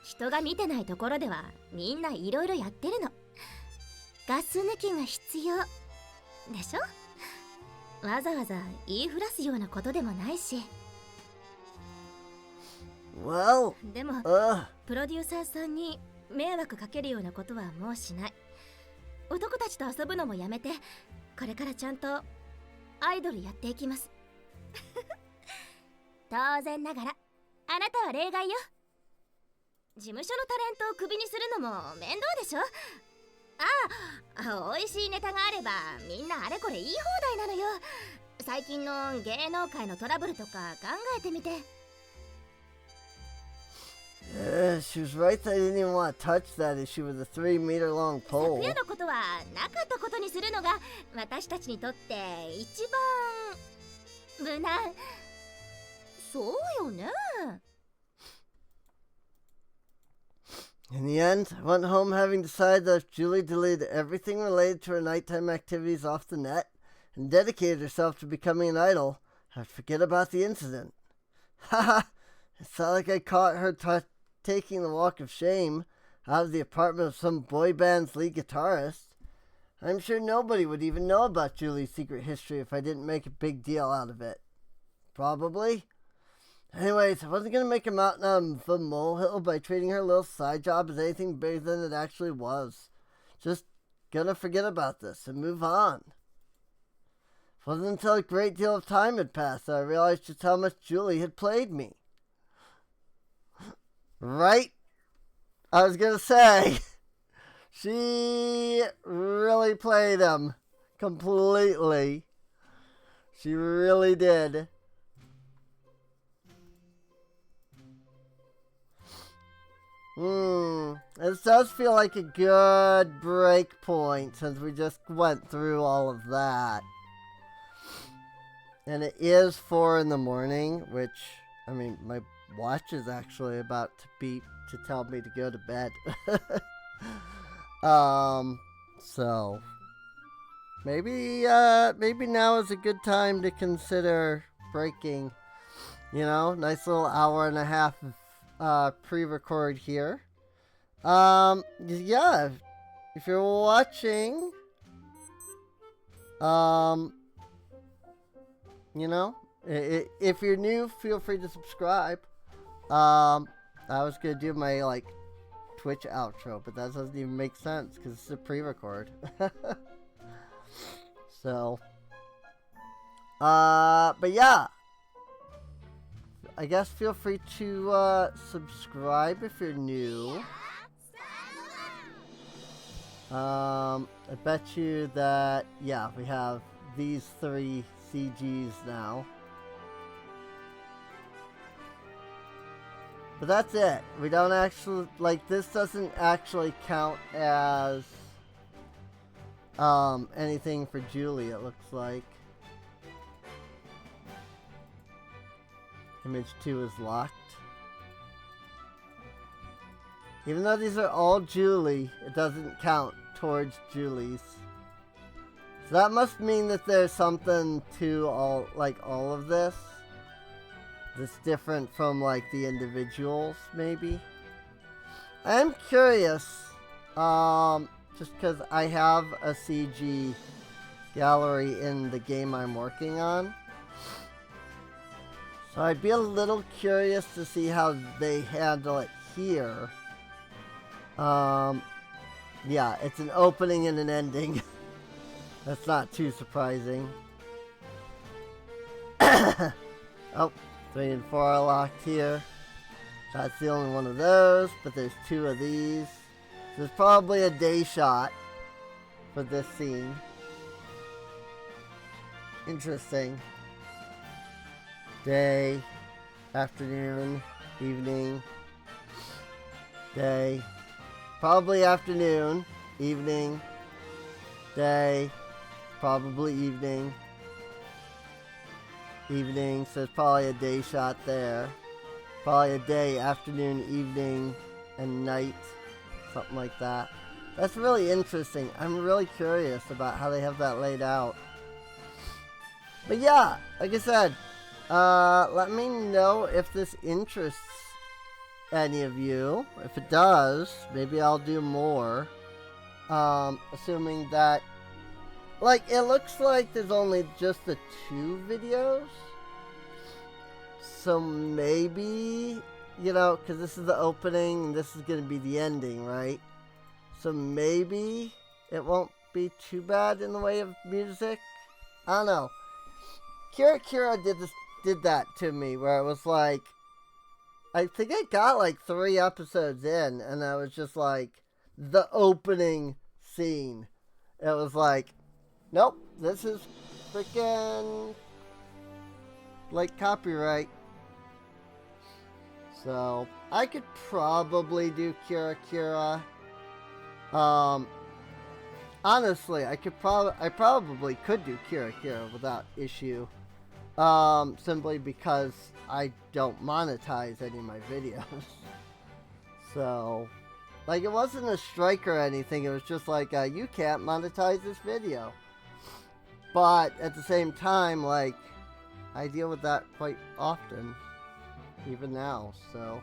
人が見てないところではみんないろいろやってるの。ガス抜きが必要でしょ？わざわざ言いふらすようなことでもないし。 Well, でもプロデューサーさんに迷惑かけるようなことはもうしない。男たちと遊ぶのもやめて、これからちゃんとアイドルやっていきます。当然ながらあなたは例外よ。事務所のタレントをクビにするのも面倒でしょ。美味しいネタがあればみんなあれこれ言い放題なのよ。最近の芸能界のトラブルとか考えてみて。 she was right that I didn't even want to touch that issue with a 3-meter-long 昨 pole. 夜のことはなかったことにするのが私たちにとって一番無難。そうよね。 In the end, I went home having decided that if Julie deleted everything related to her nighttime activities off the net and dedicated herself to becoming an idol, I'd forget about the incident. Haha! It's not like I caught her taking the walk of shame out of the apartment of some boy band's lead guitarist. I'm sure nobody would even know about Julie's secret history if I didn't make a big deal out of it. Probably. Anyways, I wasn't going to make a mountain out of a molehill by treating her little side job as anything bigger than it actually was. Just gonna forget about this and move on. It wasn't until a great deal of time had passed that I realized just how much Julie had played me. Right? I was gonna say, she really played him completely. She really did. This does feel like a good break point since we just went through all of that. And it is 4 in the morning, which, I mean, my watch is actually about to beep to tell me to go to bed. So maybe now is a good time to consider breaking. You know, nice little hour and a half of pre-record here. Yeah, if you're watching, you know, if you're new, feel free to subscribe. I was gonna do my like Twitch outro, but that doesn't even make sense because it's a pre-record. So, but yeah, I guess feel free to subscribe if you're new. I bet you that, yeah, we have these 3 CGs now. But that's it. We don't actually, like, this doesn't actually count as anything for Julie, it looks like. Image 2 is locked. Even though these are all Julie, it doesn't count towards Julie's. So that must mean that there's something to all of this that's different from like the individuals, maybe. I'm curious, just because I have a CG gallery in the game I'm working on. So I'd be a little curious to see how they handle it here. Yeah, it's an opening and an ending. That's not too surprising. Oh, 3 and 4 are locked here. That's the only one of those, but there's 2 of these. So there's probably a day shot for this scene. Interesting. Day, afternoon, evening, day. Probably afternoon, evening, day, probably evening. Evening, so it's probably a day shot there. Probably a day, afternoon, evening, and night. Something like that. That's really interesting. I'm really curious about how they have that laid out. But yeah, like I said, let me know if this interests any of you. If it does, maybe I'll do more. Assuming that, like, it looks like there's only just the 2 videos. So maybe, you know, because this is the opening and this is going to be the ending, right? So maybe it won't be too bad in the way of music. I don't know. Kira did that to me where it was like, I think I got like 3 episodes in and I was just like, the opening scene. It was like, nope, this is freaking like copyright. So I could probably do Kira. Honestly, I probably could do Kira without issue. Simply because I don't monetize any of my videos. So, like, it wasn't a strike or anything. It was just like, you can't monetize this video. But at the same time, like, I deal with that quite often, even now. So,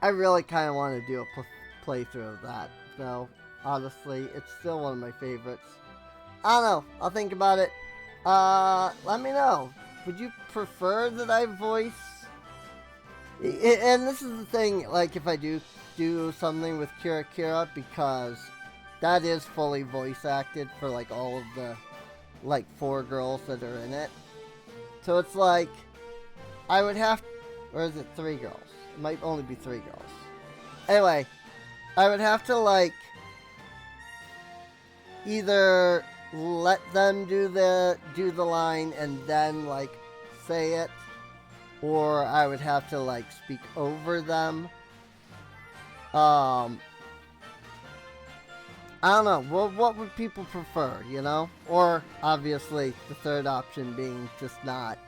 I really kind of want to do a playthrough of that. So, honestly, it's still one of my favorites. I don't know. I'll think about it. Let me know. Would you prefer that I voice? And this is the thing, like, if I do something with Kira, because that is fully voice acted for, like, all of the, like, 4 girls that are in it. So it's like, I would have, or is it 3 girls? It might only be 3 girls. Anyway, I would have to, like, either let them do the line and then, like, say it, or I would have to, like, speak over them. I don't know. Well, what would people prefer, you know? Or, obviously, the third option being just not,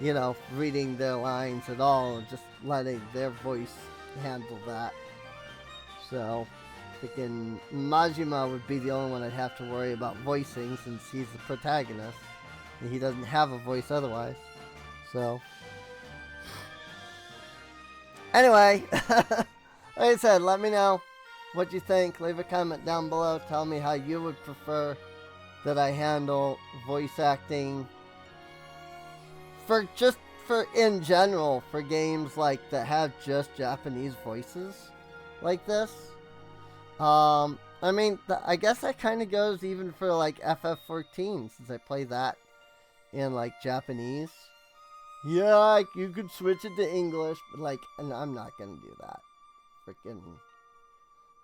you know, reading their lines at all and just letting their voice handle that. So, freaking Majima would be the only one I'd have to worry about voicing since he's the protagonist. And he doesn't have a voice otherwise. So, anyway, like I said, let me know what you think. Leave a comment down below. Tell me how you would prefer that I handle voice acting for in general for games like that have just Japanese voices like this. I mean, I guess that kind of goes even for like FF14 since I play that in like Japanese. Yeah, you could switch it to English, but like, and I'm not gonna do that. Freaking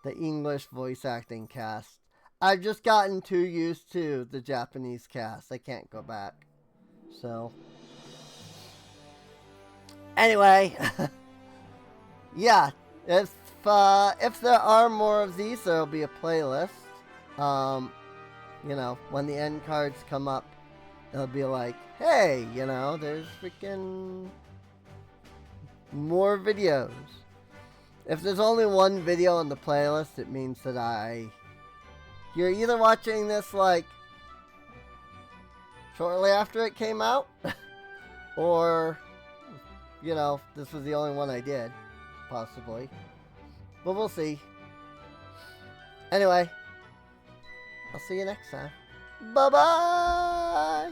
the English voice acting cast. I've just gotten too used to the Japanese cast. I can't go back. So, anyway, yeah, if there are more of these, there'll be a playlist. You know, when the end cards come up, it'll be like, hey, you know, there's freaking more videos. If there's only one video on the playlist, it means that you're either watching this like shortly after it came out, or, you know, this was the only one I did, possibly. But we'll see. Anyway, I'll see you next time. Bye bye!